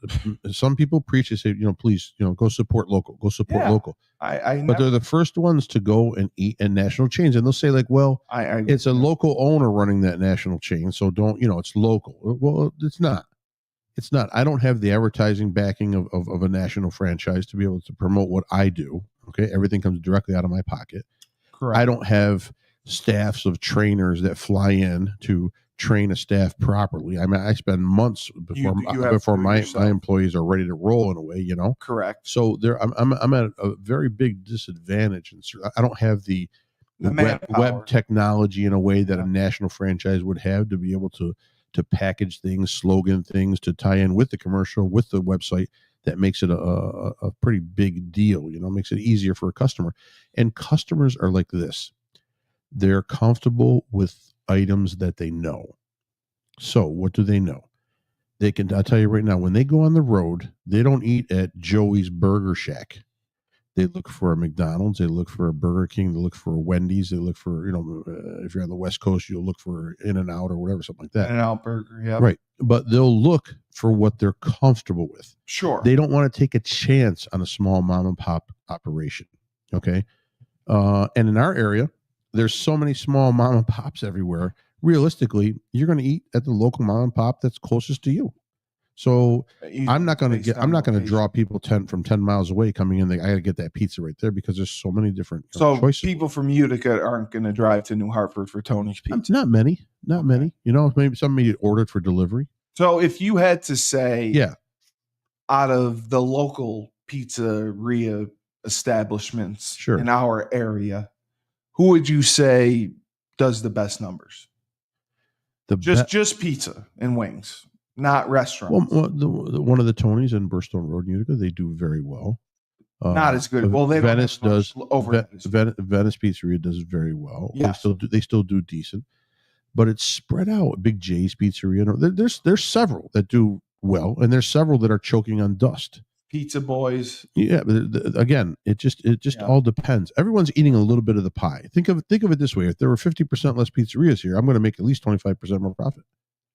some people preach, they say, please, go support local, Yeah. local. But they're the first ones to go and eat in national chains, and they'll say like, well, it's a local owner running that national chain, so don't, it's local. Well, it's not. It's not. I don't have the advertising backing of a national franchise to be able to promote what I do. Okay, everything comes directly out of my pocket. Correct. I don't have staffs of trainers that fly in to train a staff properly. I mean, I spend months before my employees are ready to roll in a way, Correct. So I'm at a very big disadvantage, and I don't have the web technology in a way that a national franchise would have to be able to package things, slogan things, to tie in with the commercial, with the website. That makes it a pretty big deal, makes it easier for a customer. And customers are like this. They're comfortable with items that they know. So what do they know? I'll tell you right now, when they go on the road, they don't eat at Joey's Burger Shack. They look for a McDonald's, they look for a Burger King, they look for a Wendy's, they look for, if you're on the West Coast, you'll look for In-N-Out or whatever, something like that. In-N-Out Burger, yeah. Right. But they'll look for what they're comfortable with. Sure. They don't want to take a chance on a small mom and pop operation. Okay. And in our area, there's so many small mom and pops everywhere. Realistically, you're going to eat at the local mom and pop that's closest to you. So I'm not going to draw people from 10 miles away coming in. I got to get that pizza right there because there's so many different choices. People from Utica aren't going to drive to New Hartford for Tony's Pizza. Not many. Maybe somebody ordered for delivery. So if you had to say, out of the local pizzeria establishments in our area, who would you say does the best numbers? Just pizza and wings. Not restaurants. Well, one of the Tonys in Burstone Road, Utica, they do very well. Not as good. Well, Venice does. Venice Pizzeria does very well. Yes. They still do decent, but it's spread out. Big J's Pizzeria. There's several that do well, and there's several that are choking on dust. Pizza Boys. Yeah, but again, it just all depends. Everyone's eating a little bit of the pie. Think of it this way: if there were 50% less pizzerias here, I'm going to make at least 25% more profit.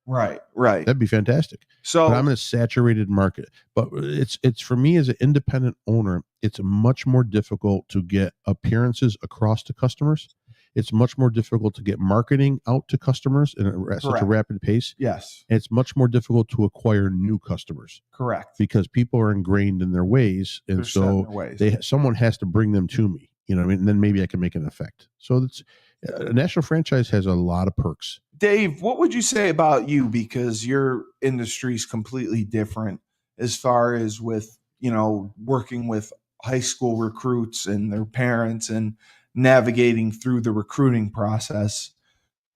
Right. That'd be fantastic. But I'm in a saturated market. But it's for me as an independent owner, it's much more difficult to get appearances across to customers. It's much more difficult to get marketing out to customers at such a rapid pace. Yes. And it's much more difficult to acquire new customers. Correct. Because people are ingrained in their ways, and someone has to bring them to me. And then maybe I can make an effect. So a national franchise has a lot of perks. Dave, what would you say about you? Because your industry is completely different as far as with, working with high school recruits and their parents and navigating through the recruiting process.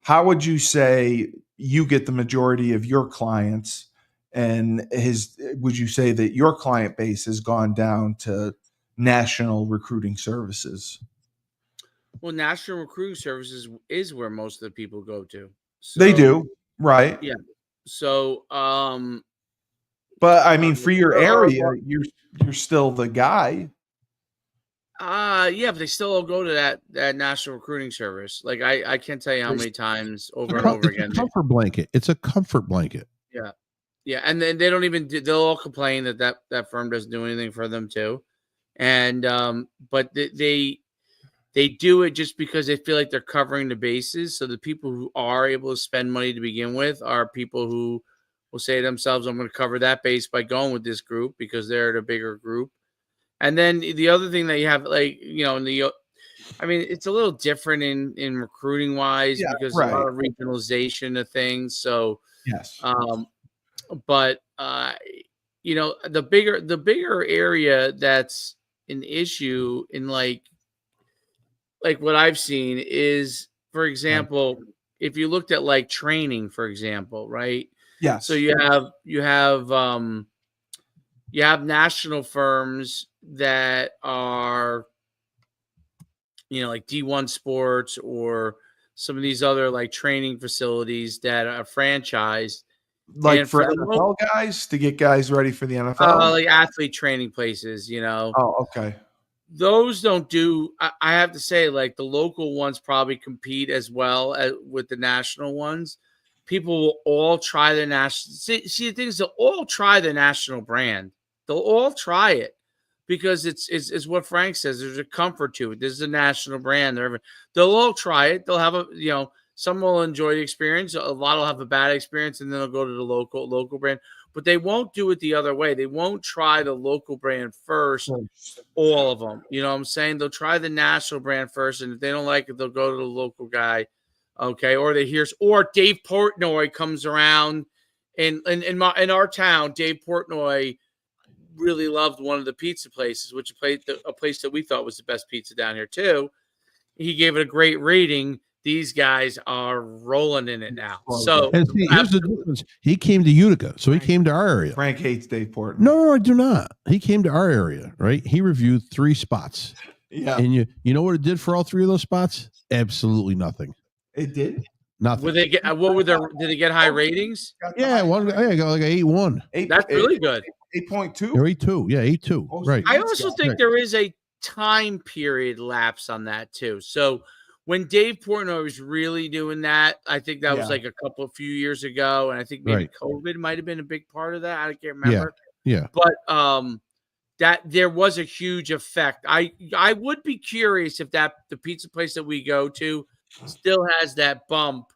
How would you say you get the majority of your clients, and would you say that your client base has gone down to national recruiting services? Well, national recruiting services is where most of the people go to. So, they do, right? Yeah. So, but I mean, for your area, you're still the guy. Yeah, but they still all go to that national recruiting service. Like I can't tell you how many times over and over again. It's a comfort blanket. It's a comfort blanket. Yeah. Yeah. And then they don't even, they'll all complain that firm doesn't do anything for them too. And, but they do it just because they feel like they're covering the bases. So the people who are able to spend money to begin with are people who will say to themselves, I'm going to cover that base by going with this group because they're the bigger group. And then the other thing that you have, it's a little different in recruiting wise because a lot of regionalization of things. So, yes. But the bigger area that's an issue in like what I've seen is, for example, if you looked at like training, for example, right? Yeah. So you have national firms that are, like D1 Sports or some of these other like training facilities that are franchised. Like for NFL guys to get guys ready for the NFL? Like athlete training places, Oh, okay. Those don't do, I have to say, like the local ones probably compete as well with the national ones. people will all try the national. See, the thing is, they'll all try the national brand. They'll all try it because it's what Frank says. There's a comfort to it. This is a national brand. They'll all try it. They'll have some will enjoy the experience. A lot will have a bad experience, and then they'll go to the local brand. But they won't do it the other way. They won't try the local brand first. All of them. You know what I'm saying? They'll try the national brand first, and if they don't like it, they'll go to the local guy. Okay, or Dave Portnoy comes around, and in our town, Dave Portnoy really loved one of the pizza places, which a place that we thought was the best pizza down here too. He gave it a great rating. These guys are rolling in it now. So and see, here's the difference. He came to Utica, so he came to our area. Frank hates Dave Portnoy. No, I do not. He came to our area, right? He reviewed 3 spots. Yeah. And you know what it did for all 3 of those spots? Absolutely nothing. It did. Nothing. Did they get high ratings? Yeah, I got like 8.1. That's really good. 8.2 or 8.2. Yeah, 8.2. Right. I also think there is a time period lapse on that too. So when Dave Portnoy was really doing that, I think that was like a few years ago, and I think maybe COVID might have been a big part of that. I can't remember. Yeah. But that there was a huge effect. I would be curious if the pizza place that we go to still has that bump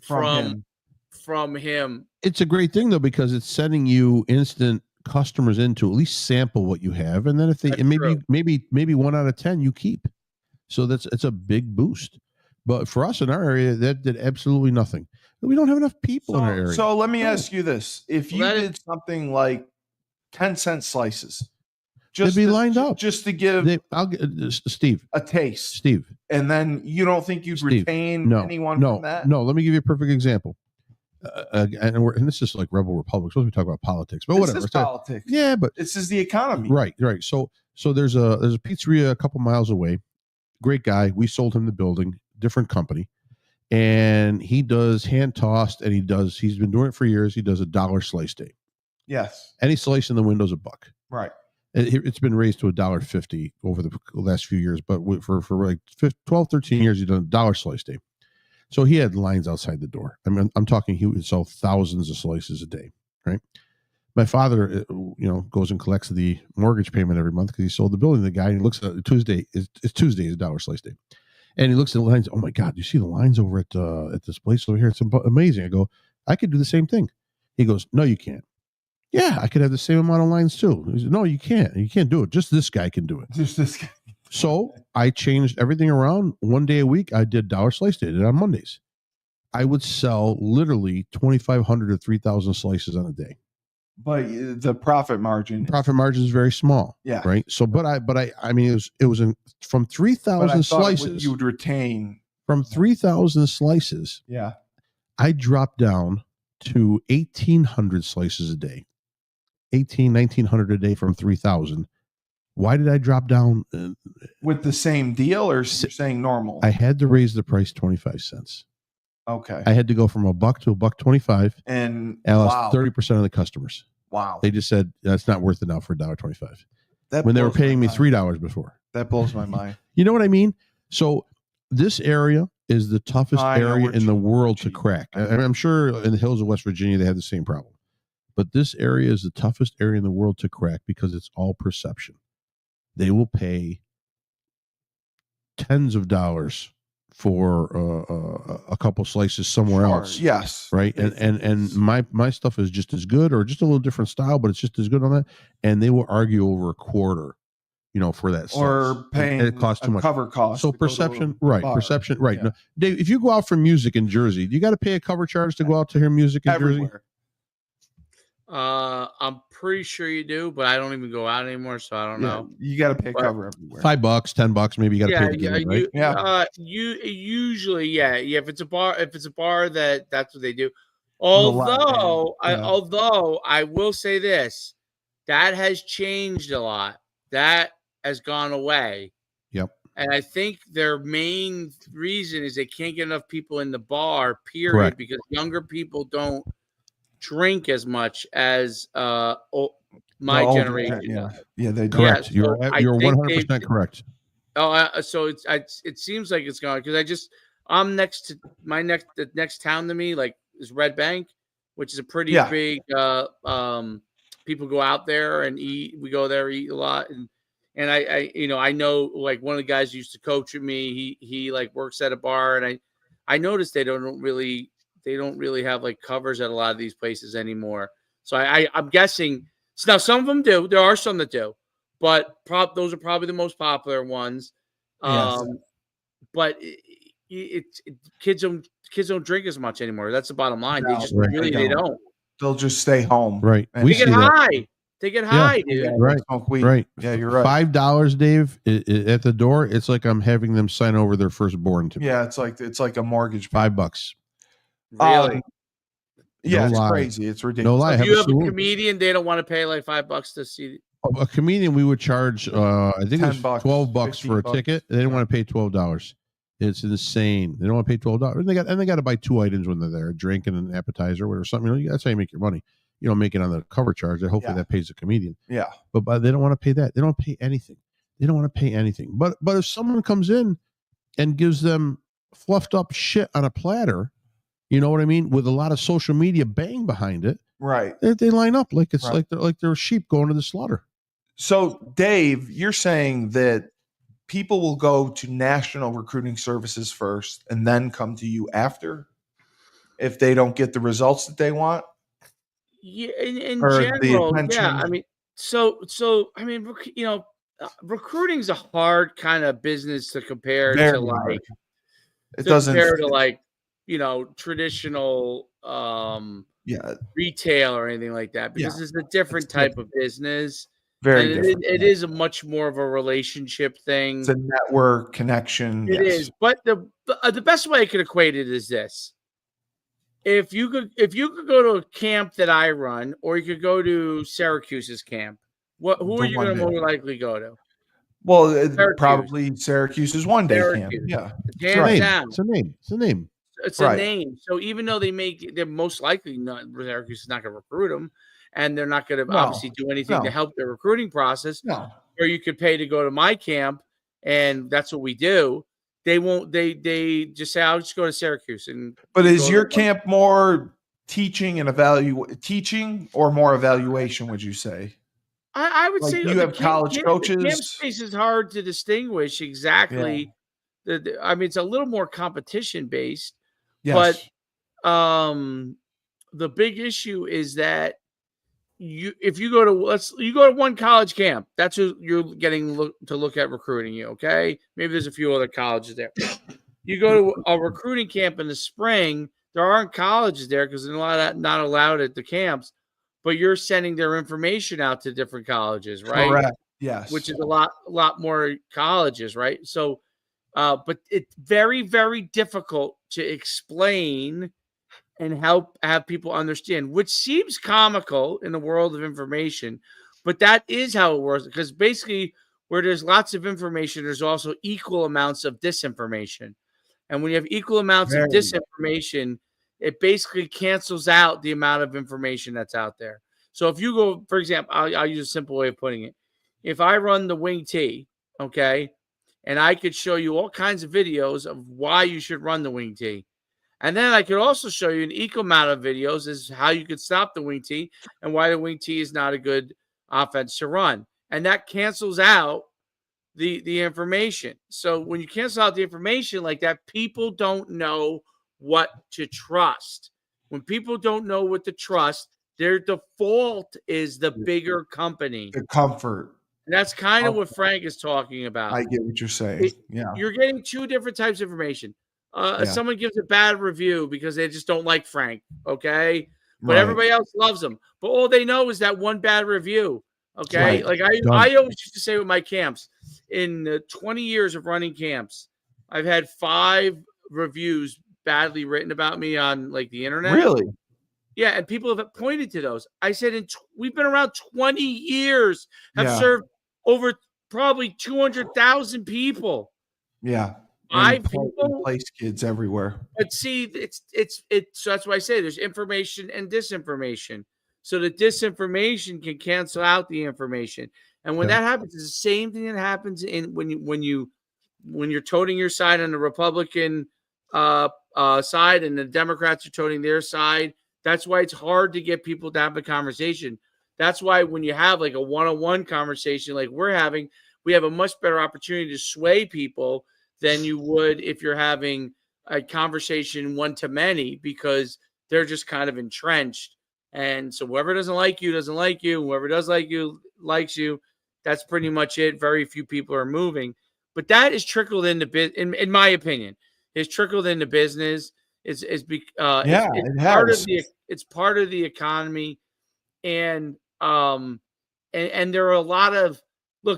from him. It's a great thing though, because it's sending you instant customers in to at least sample what you have, and then if maybe 1 out of 10 you keep. So it's a big boost. But for us in our area, that did absolutely nothing. We don't have enough people in our area. So let me ask you this: if you did something like 10-cent slices, they'd be lined up just to give Steve a taste, Steve, and then you don't think you'd retain anyone from that? No, let me give you a perfect example. And this is like Rebel Republic. Supposed to be talking about politics, but whatever. This is politics. Yeah, but this is the economy. Right. So there's a pizzeria a couple miles away. Great guy. We sold him the building, different company, and he does hand tossed, and he's been doing it for years. He does $1 slice day. Yes. Any slice in the window's $1. Right. It's been raised to $1.50 over the last few years, but for like 12, 13 years, he's done $1 slice day. So he had lines outside the door. I mean, I'm talking he would sell thousands of slices a day, right? My father, goes and collects the mortgage payment every month because he sold the building to the guy. And he looks at Tuesday. It's Tuesday is $1 slice day, and he looks at the lines. Oh my God, you see the lines over at this place over here? It's amazing. I go, I could do the same thing. He goes, no, you can't. Yeah, I could have the same amount of lines too. He said, no, you can't. You can't do it. Just this guy can do it. Just this guy. So I changed everything around. 1 day a week, I did $1 slice day. I did it on Mondays. I would sell literally 2,500 to 3,000 slices on a day. But the profit margin is very small. Yeah. Right. So, but I mean, it was from 3,000 slices. You would retain from 3,000 slices. Yeah. I dropped down to 1,800 slices a day, 1,900 a day from 3,000. Why did I drop down? With the same deal, or you're saying normal? I had to raise the price 25 cents. Okay. I had to go from $1 to $1.25, and I lost 30% of the customers. Wow. They just said that's not worth it now for $1.25. When they were paying me $3 before. That blows my mind. You know what I mean? So this area is the toughest area in the world to crack. I'm sure in the hills of West Virginia they have the same problem, but this area is the toughest area in the world to crack because it's all perception. They will pay tens of dollars for a couple slices somewhere else. Yes. Right. And my stuff is just as good or just a little different style, but it's just as good on that. And they will argue over a quarter, for that slice. Or paying and it costs too much. Cover cost. So perception, right. Perception, right. Yeah. No, Dave, if you go out for music in Jersey, do you got to pay a cover charge to go out to hear music in Jersey? I'm pretty sure you do, but I don't even go out anymore, so I don't know. You got to pay cover everywhere. $5, $10, maybe you got to pay to get it, right? You usually, if it's a bar, that's what they do. Although I will say this, that has changed a lot. That has gone away. Yep. And I think their main reason is they can't get enough people in the bar, period, Correct. Because younger people don't drink as much as my generation. Yeah, they do. Correct. You're 100% correct. So it seems like it's gone because I'm next to the next town to me, like is Red Bank, which is a pretty Yeah. big. People go out there and eat. We go there, eat a lot, and I know like one of the guys who used to coach with me. He like works at a bar, and I noticed they don't really have like covers at a lot of these places anymore. So I'm guessing. So now some of them do. There are some that do, but those are probably the most popular ones. Yes. But kids don't drink as much anymore. That's the bottom line. They No, just right. they don't. They'll just stay home. Right. And We They get see that. high. They get high, dude. Yeah, Right. smoke weed. Right. Yeah, you're right. $5, Dave, at the door. It's like I'm having them sign over their firstborn to me. Yeah, it's like a mortgage. $5. Really? Yeah, No it's lie. crazy. It's ridiculous. No lie. If you have a absolute- comedian, they don't want to pay like $5 to see. a comedian, we would charge, I think it was $10, $12 for a $15. ticket. They didn't want to pay $12. It's insane. They don't want to pay $12. And they got to buy 2 items when they're there, a drink and an appetizer or something. You know, that's how you make your money. You don't make it on the cover charge. Hopefully that pays the comedian. Yeah. But they don't want to pay that. They don't pay anything. They don't want to pay anything. But if someone comes in and gives them fluffed up shit on a platter, you know what I mean, with a lot of social media bang behind it, Right. they line up like it's Right. like they're sheep going to the slaughter. So, Dave, you're saying that people will go to national recruiting services first and then come to you after if they don't get the results that they want? Yeah, in Or the general, yeah. attention. I mean, so I mean, recruiting's a hard kind of business to compare Very to hard. like It to doesn't. compare to like traditional Yeah. retail or anything like that because it's a different It's type of business. Very And different. it is a much more of a relationship thing. It's a network connection. It Yes. is, but the best way I could equate it is this: if you could go to a camp that I run, or you could go to Syracuse's camp, who are The you one going to day. more likely go to? Well, Syracuse. probably Syracuse's one day camp. Syracuse. Yeah. Hands right. down. It's a name. It's a name. It's Right. a name. So even though they're most likely not, Syracuse is not going to recruit them, and they're not going to obviously do anything to help their recruiting process. No. Or you could pay to go to my camp, and that's what we do. They won't. They just say, "I'll just go to Syracuse." But is your camp more teaching and teaching or more evaluation? Would you say? I would say you have college coaches. The camp space is hard to distinguish exactly. I mean, it's a little more competition based. Yes. But the big issue is that if you go to one college camp, that's who you're getting to look at recruiting you. Okay, maybe there's a few other colleges there. You go to a recruiting camp in the spring, there aren't colleges there because they're not allowed at the camps, but you're sending their information out to different colleges, right? Correct. Yes. Which is a lot more colleges, right? So, but it's very, very difficult to explain and have people understand, which seems comical in the world of information, but that is how it works. Because basically, where there's lots of information, there's also equal amounts of disinformation. And when you have equal amounts of disinformation, it basically cancels out the amount of information that's out there. So if you go, for example, I'll use a simple way of putting it. If I run the wing tee, okay, and I could show you all kinds of videos of why you should run the wing tee. And then I could also show you an equal amount of videos as how you could stop the wing tee and why the wing tee is not a good offense to run. And that cancels out the information. So when you cancel out the information like that, people don't know what to trust. When people don't know what to trust, their default is the bigger company. The comfort. And that's kind of what Frank is talking about. I get what you're saying. You're getting two different types of information. Someone gives a bad review because they just don't like Frank, okay? But everybody else loves him. But all they know is that one bad review, okay? Right. Like I always used to say with my camps, in 20 years of running camps, I've had 5 reviews badly written about me on like the internet. Really? Yeah, and people have pointed to those. I said, we've been around 20 years, have served over probably 200,000 people. Yeah. 5 people, place kids everywhere. But see, it's so that's why I say there's information and disinformation. So the disinformation can cancel out the information, and when that happens, it's the same thing that happens when you're toting your side on the Republican side, and the Democrats are toting their side. That's why it's hard to get people to have a conversation. That's why when you have like a one-on-one conversation like we're having, we have a much better opportunity to sway people than you would if you're having a conversation one-to-many, because they're just kind of entrenched. And so whoever doesn't like you, doesn't like you. Whoever does like you, likes you. That's pretty much it. Very few people are moving. But that is trickled into in my opinion, is trickled into business. Yeah, It's it part of has. the economy, and there are a lot of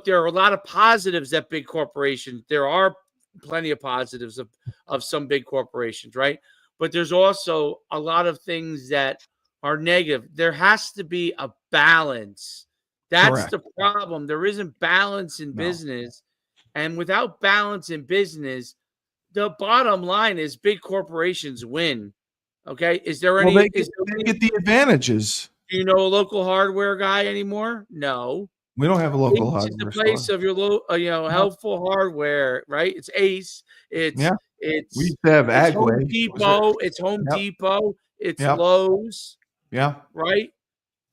there are a lot of positives that big corporations. There are plenty of positives of some big corporations, right? But there's also a lot of things that are negative. There has to be a balance. That's Correct. the problem. There isn't balance in No. business, and without balance in business, the bottom line is big corporations win. Okay. Well, they get the advantages. do you know a local hardware guy anymore? No. We don't have a local Ace is the hardware place store. of your No. helpful hardware, right? It's Ace. Yeah, we It's used to have it's Home Agway. Depot. It's Home Yep. Depot. It's Yep. Lowe's, Yeah. right?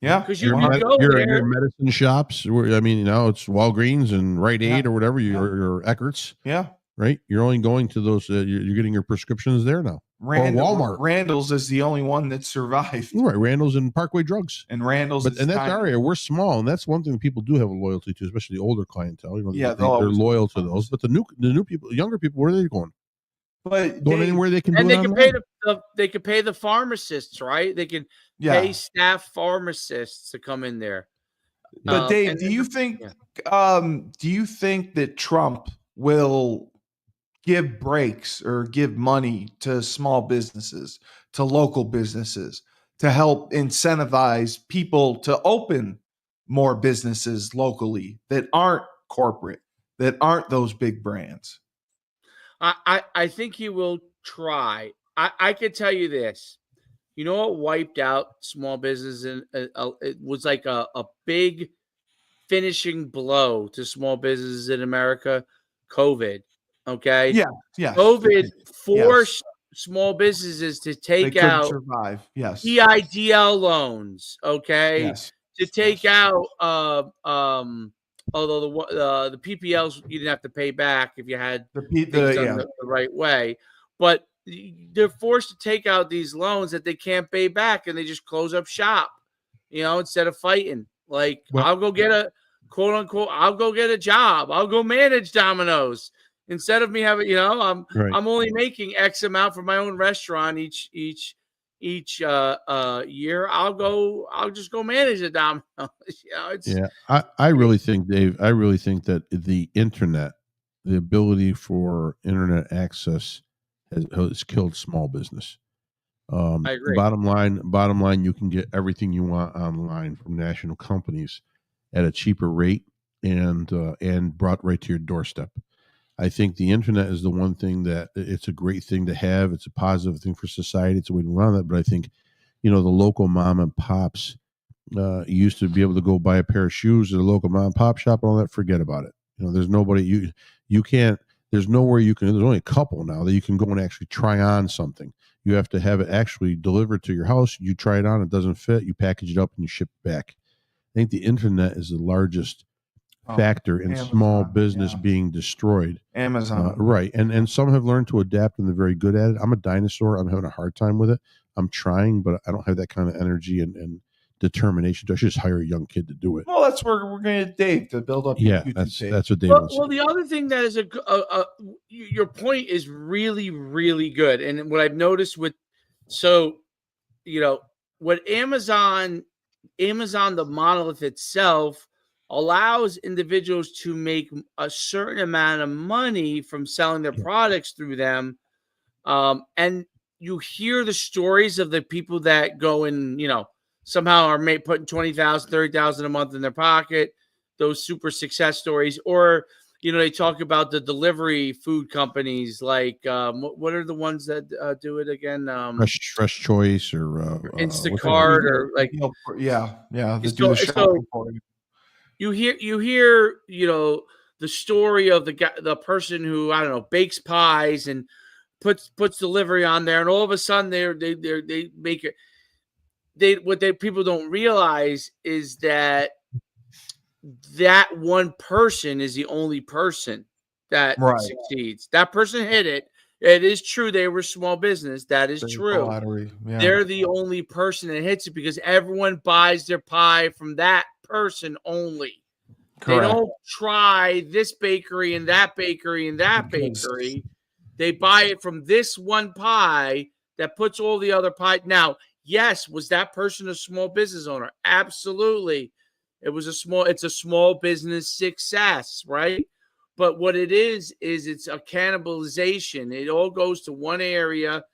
Yeah. Because you Your, can go your there. medicine shops, I mean, it's Walgreens and Rite Aid or whatever, your Eckert's, Yeah. right? You're only going to those, you're getting your prescriptions there now. Or Walmart. Randall's is the only one that survived. Right, Randall's and Parkway Drugs. And Randall's and that's our area. We're small, and that's one thing people do have a loyalty to, especially the older clientele. Yeah, they're loyal to those. But the new people, younger people, where are they going? But going anywhere they can and do they it can online. they can pay the pharmacists, right? They can pay staff pharmacists to come in there. But Dave, do you think that Trump will give breaks or give money to small businesses, to local businesses, to help incentivize people to open more businesses locally that aren't corporate, that aren't those big brands? I think he will try. I could tell you this. You know what wiped out small business, and it was like a big finishing blow to small businesses in America? COVID. Okay. Yeah. Yes. COVID forced small businesses to take out survive. Yes. EIDL loans. Okay. Yes. To take out although the PPLs you didn't have to pay back if you had things done the right way, but they're forced to take out these loans that they can't pay back, and they just close up shop, instead of fighting. Like, I'll go get a quote unquote, I'll go get a job. I'll go manage Domino's instead of me having, I'm only making X amount for my own restaurant each year. I'll just go manage the Domino's. I really think, Dave, that the internet, the ability for internet access has killed small business. I agree. Bottom line, you can get everything you want online from national companies at a cheaper rate and brought right to your doorstep. I think the internet is the one thing that it's a great thing to have. It's a positive thing for society. It's a way to run it. But I think, the local mom and pops used to be able to go buy a pair of shoes at a local mom and pop shop and all that. Forget about it. There's nobody, you can't, there's nowhere you can, there's only a couple now that you can go and actually try on something. You have to have it actually delivered to your house. You try it on, it doesn't fit, you package it up and you ship it back. I think the internet is the largest factor in Amazon, small business being destroyed. Amazon. Right. And some have learned to adapt and they're very good at it. I'm a dinosaur. I'm having a hard time with it. I'm trying, but I don't have that kind of energy and determination. I should just hire a young kid to do it. Well, that's where we're going to get Dave to build up. Yeah, that's what Dave wants. Well, the other thing that is your point is really, really good. And what I've noticed what Amazon, the monolith itself, allows individuals to make a certain amount of money from selling their products through them. And you hear the stories of the people that go and, somehow are putting $20,000, $30,000 a month in their pocket, those super success stories. Or, they talk about the delivery food companies, like what are the ones that do it again? Fresh Choice or Instacart or like, you hear, the story of the person who, I don't know, bakes pies and puts delivery on there, and all of a sudden they make it. What people don't realize is that one person is the only person that succeeds. That person hit it. It is true they were small business. That is true. Lottery. Yeah. They're the only person that hits it because everyone buys their pie from that person only. Correct. They don't try this bakery and that bakery and that bakery. They buy it from this one pie that puts all the other pie. Now, yes, was that person a small business owner? Absolutely. It's a small business success, right? But what it is it's a cannibalization. It all goes to one area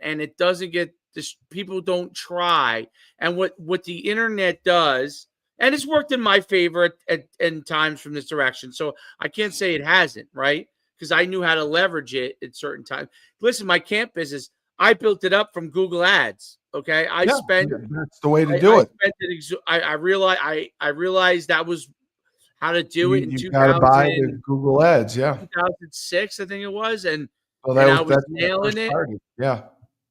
and it doesn't get this. People don't try. And what the internet does, and it's worked in my favor at times from this direction. So I can't say it hasn't, right? Because I knew how to leverage it at certain times. Listen, my camp business, I built it up from Google Ads. Okay, that's the way to do it. I realized that was how to do it in you got to buy the Google Ads, 2006, I think it was, and I was nailing it. Yeah.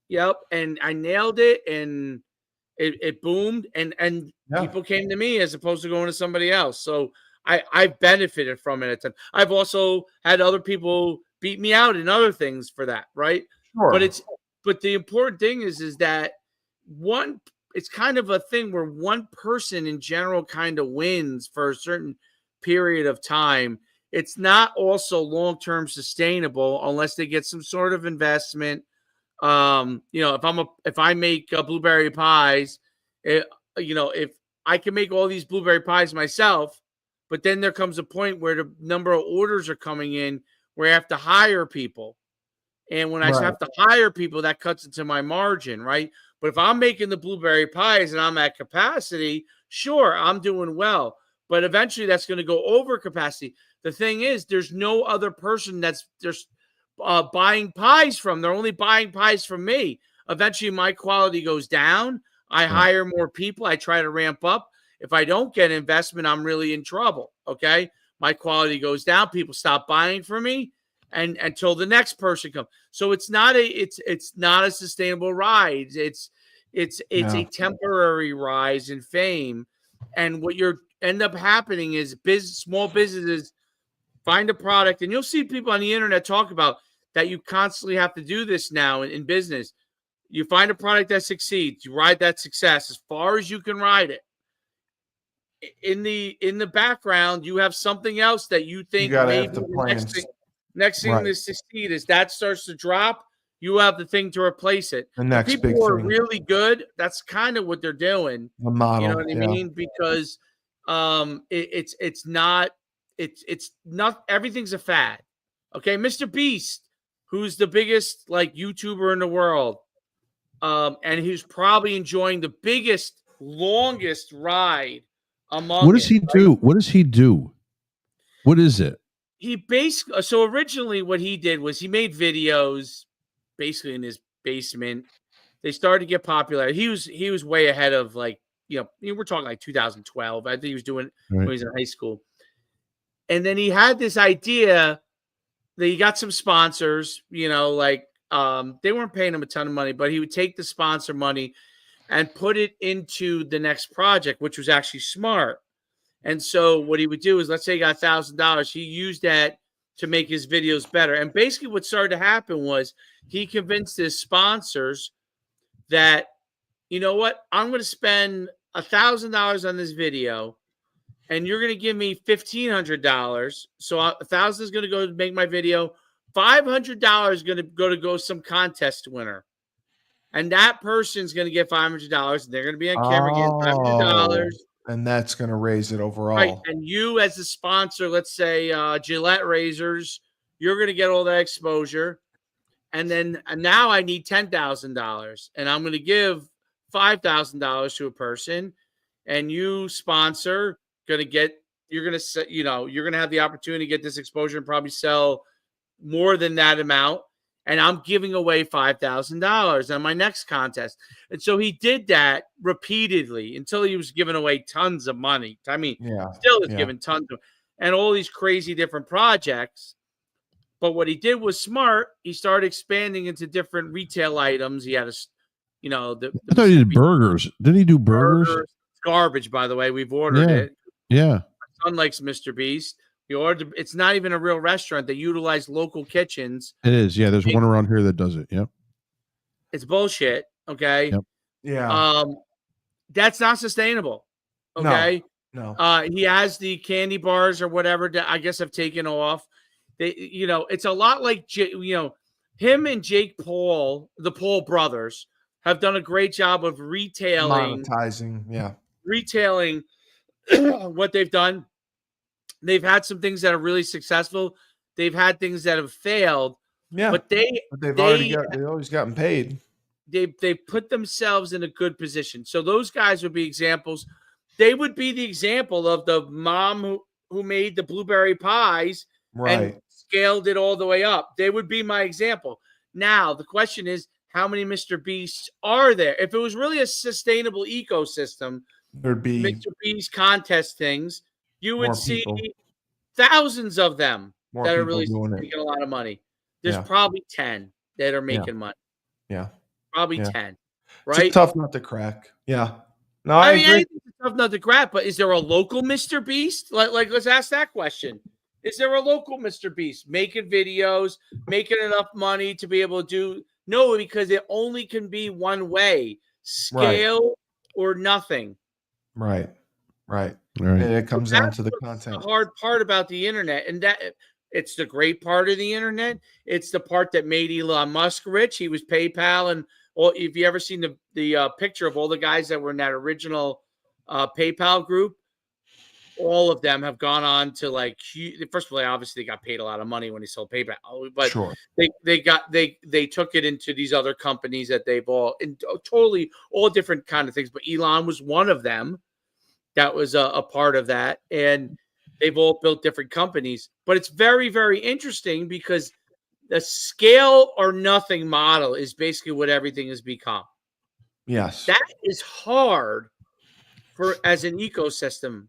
Yep, and I nailed it, and it boomed, and people came to me as opposed to going to somebody else. So I benefited from it at the time. I've also had other people beat me out in other things for that, right? Sure. But the important thing is that it's kind of a thing where one person in general kind of wins for a certain period of time. It's not also long-term sustainable unless they get some sort of investment. If I make blueberry pies, if I can make all these blueberry pies myself, but then there comes a point where the number of orders are coming in where I have to hire people. And when I have to hire people, that cuts into my margin, right? But if I'm making the blueberry pies and I'm at capacity, sure, I'm doing well. But eventually that's going to go over capacity. The thing is, there's no other person that's buying pies from. They're only buying pies from me. Eventually my quality goes down. I hire more people. I try to ramp up. If I don't get investment, I'm really in trouble. Okay. My quality goes down. People stop buying from me and until the next person comes. So it's not a sustainable ride. It's a temporary rise in fame. And what you end up happening is small businesses find a product, and you'll see people on the internet talk about that. You constantly have to do this now in business. You find a product that succeeds, you ride that success as far as you can ride it. In the background, you have something else that you think maybe the next thing to succeed is that starts to drop. You have the thing to replace it. The next people big who are thing. really good, that's kind of what they're doing. The model, you know what I mean? Because it's not everything's a fad. Okay, Mr. Beast, who's the biggest YouTuber in the world, and he's probably enjoying the biggest, longest ride among. What does he do? What does he do? What is it? He basically, so originally what he did was he made videos basically in his basement. They started to get popular. He was way ahead of we're talking like 2012. I think he was doing it when he was in high school. And then he had this idea that he got some sponsors, they weren't paying him a ton of money, but he would take the sponsor money and put it into the next project, which was actually smart. And so what he would do is, let's say he got $1,000. He used that to make his videos better. And basically what started to happen was he convinced his sponsors that, you know what, I'm going to spend $1,000 on this video and you're going to give me $1,500. So $1,000 is going to go to make my video. $500 is going to go some contest winner. And that person's going to get $500. And they're going to be on camera getting $500. And that's going to raise it overall. Right. And you as the sponsor, let's say Gillette razors, you're going to get all that exposure. And now I need $10,000 and I'm going to give $5,000 to a person, and you sponsor you're going to have the opportunity to get this exposure and probably sell more than that amount. And I'm giving away $5,000 on my next contest. And so he did that repeatedly until he was giving away tons of money. I mean, still is giving tons of, and all these crazy different projects. But what he did was smart. He started expanding into different retail items. He had the I thought he Mr. did Beast burgers. Didn't he do burgers? burgers. Garbage, by the way. We've ordered Yeah. it. Yeah. My son likes Mr. Beast. We ordered. It's not even a real restaurant. They utilize local kitchens. It is. Yeah. There's one around here that does it. Yep. It's bullshit. Okay. Yep. Yeah. That's not sustainable. Okay. No. He has the candy bars or whatever that I guess have taken off. It's a lot like him and Jake Paul, the Paul brothers, have done a great job of Monetizing. Yeah. retailing what they've done. They've had some things that are really successful. They've had things that have failed. Yeah. But they've always gotten paid. They put themselves in a good position. So those guys would be examples. They would be the example of the mom who made the blueberry pies and scaled it all the way up. They would be my example. Now, the question is, how many Mr. Beasts are there? If it was really a sustainable ecosystem, there'd be Mr. Beast contest things, you would see people. thousands of them More that are people really doing making a lot of money. There's Yeah. probably 10 that are making money. Yeah. Probably Yeah. 10. It's Right? a tough nut to crack. Yeah. No, I I mean, agree. anything's a tough nut to crack, but is there a local Mr. Beast? Like, let's ask that question. Is there a local Mr. Beast making videos, making enough money to be able to do? No, because it only can be one way: scale or nothing. Right. Right. And it comes down to the That's content. the hard part about the internet, and that it's the great part of the internet. It's the part that made Elon Musk rich. He was PayPal, and if you ever seen the picture of all the guys that were in that original PayPal group, all of them have gone on to first of all, obviously they got paid a lot of money when they sold PayPal, but Sure. they took it into these other companies that they've all in totally all different kind of things. But Elon was one of them that was a part of that, and they've all built different companies. But it's very, very interesting because the scale or nothing model is basically what everything has become. Yes. That is hard as an ecosystem,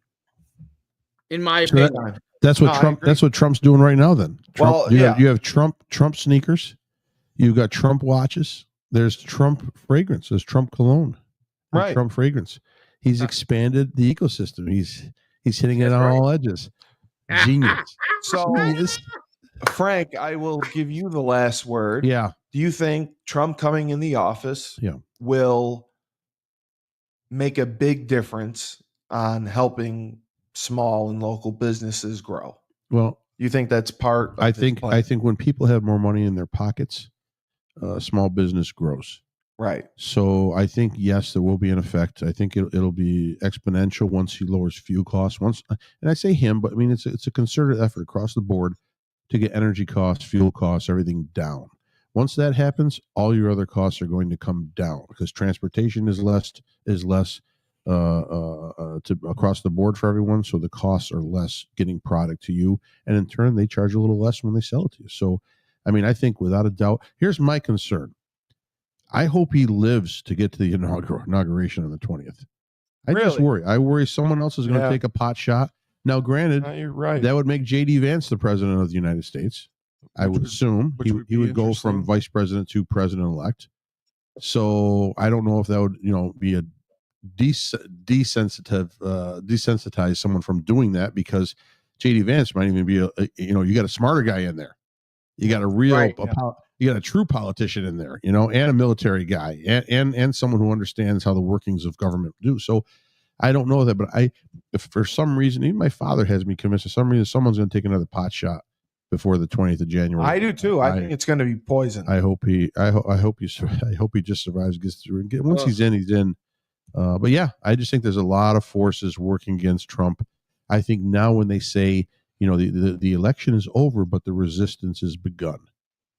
in my opinion. That's what Trump. That's what Trump's doing right now. Then, Trump, you have Trump sneakers. You've got Trump watches. There's Trump fragrance. There's Trump cologne. Right. Trump fragrance. He's expanded the ecosystem. He's hitting it on all edges. Genius. So, Frank, I will give you the last word. Yeah. Do you think Trump coming in the office will make a big difference on helping small and local businesses grow? Well, you think that's part of I think when people have more money in their pockets, small business grows. Right. So I think, yes, there will be an effect. I think it'll be exponential once he lowers fuel costs. And I say him, but I mean, it's a concerted effort across the board to get energy costs, fuel costs, everything down. Once that happens, all your other costs are going to come down because transportation is less across the board for everyone. So the costs are less getting product to you. And in turn, they charge a little less when they sell it to you. So, I mean, I think without a doubt, here's my concern. I hope he lives to get to the inauguration on the 20th. Just worry. I worry someone else is going to take a pot shot. Now, granted, you're right. That would make J.D. Vance the president of the United States. I would assume he would go from vice president to president-elect. So I don't know if that would, be a desensitize someone from doing that because J.D. Vance might even be you got a smarter guy in there. You got a real, you got a true politician in there, and a military guy and someone who understands how the workings of government do. So I don't know that, but if for some reason, even my father has me convinced for some reason, someone's going to take another pot shot before the 20th of January. I do too. I think it's going to be poison. I hope he just survives, gets through. And once he's in, he's in. But yeah, I just think there's a lot of forces working against Trump. I think now when they say, the election is over, but the resistance has begun.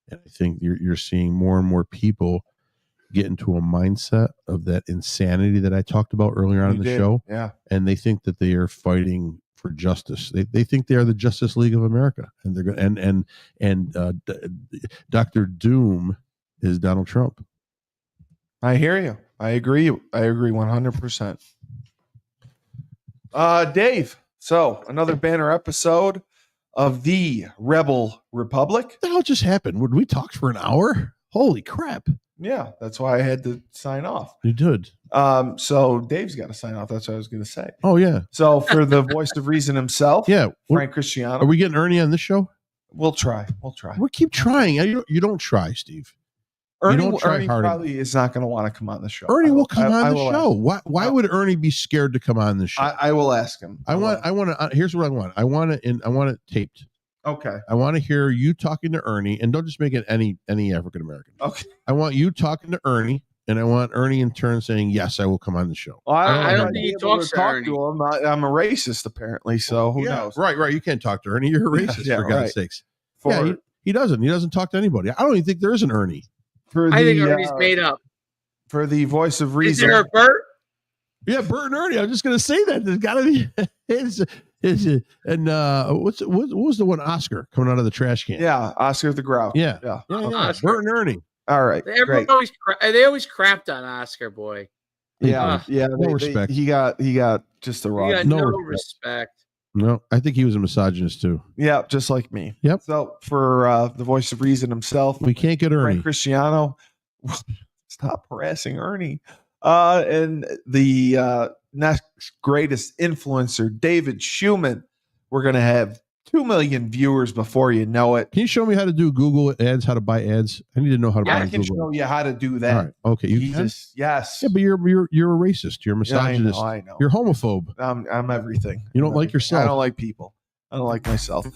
And I think you're seeing more and more people get into a mindset of that insanity that I talked about earlier on in the show. Yeah. And they think that they are fighting for justice. They think they are the Justice League of America. And they're going and Dr. Doom is Donald Trump. I hear you. I agree 100%. Dave, so another banner episode of the Rebel Republic. What the hell just happened? Would we talk for an hour? Holy crap. Yeah, that's why I had to sign off. You did. So Dave's got to sign off. That's what I was going to say. Oh, yeah. So for the voice of reason himself, Yeah. Frank Cristiano. Are we getting Ernie on this show? We'll try. We keep trying. You don't try, Steve. Ernie probably is not going to want to come on the show. Ernie will come on the show. Why would Ernie be scared to come on the show? I will ask him. I want to. Here's what I want. I want it taped. Okay. I want to hear you talking to Ernie, and don't just make it any African American. Okay. I want you talking to Ernie, and I want Ernie in turn saying, "Yes, I will come on the show." Well, I don't think he talks to Ernie. To him. I'm a racist, apparently. So who knows? Right. You can't talk to Ernie. You're a racist, for God's sakes. He doesn't. He doesn't talk to anybody. I don't even think there is an Ernie. I think Ernie's made up. For the voice of reason. Is there a Bert? Yeah, Bert and Ernie. I was just going to say that. There's got to be. And what was the one? Oscar coming out of the trash can. Yeah, Oscar the Grouch. Yeah. Bert and Ernie. All right. They always crapped on Oscar boy. Yeah, no respect. He got just the wrong. He got no respect. No, I think he was a misogynist too. Yeah, just like me. Yep. So for the voice of reason himself, we can't get Ernie. Frank Cristiano, stop harassing Ernie. And the next greatest influencer, David Schuman. We're gonna have 2 million viewers before you know it. Can you show me how to do Google ads? How to buy ads? I need to know how to buy I can Google. show you how to do that. All right. Okay. You Jesus. can? Yes. Yeah, but you're a racist. You're a misogynist. I know. You're homophobe. I'm everything. You don't like yourself. I don't like people. I don't like myself.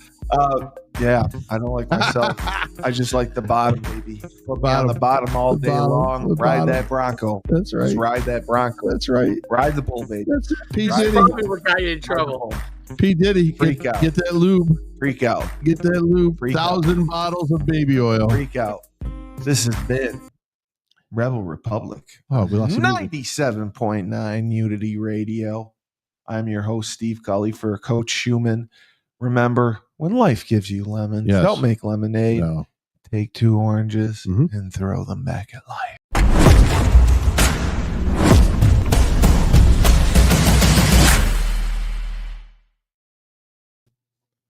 Yeah, I don't like myself. I just like the bottom, baby. Put me on the bottom all day long. Ride that Bronco. That's right. Just ride that Bronco. That's right. Ride the bull, baby. That's it. P. Diddy. Probably what got you in trouble. P. Diddy. Freak out. Get that lube. Freak out. Get that lube. Freak 1,000 bottles of baby oil. Freak out. This has been Rebel Republic. Oh, we lost 97.9 Unity Radio. I'm your host, Steve Cully, for Coach Schuman. Remember, when life gives you lemons, don't make lemonade. No. Take 2 oranges and throw them back at life.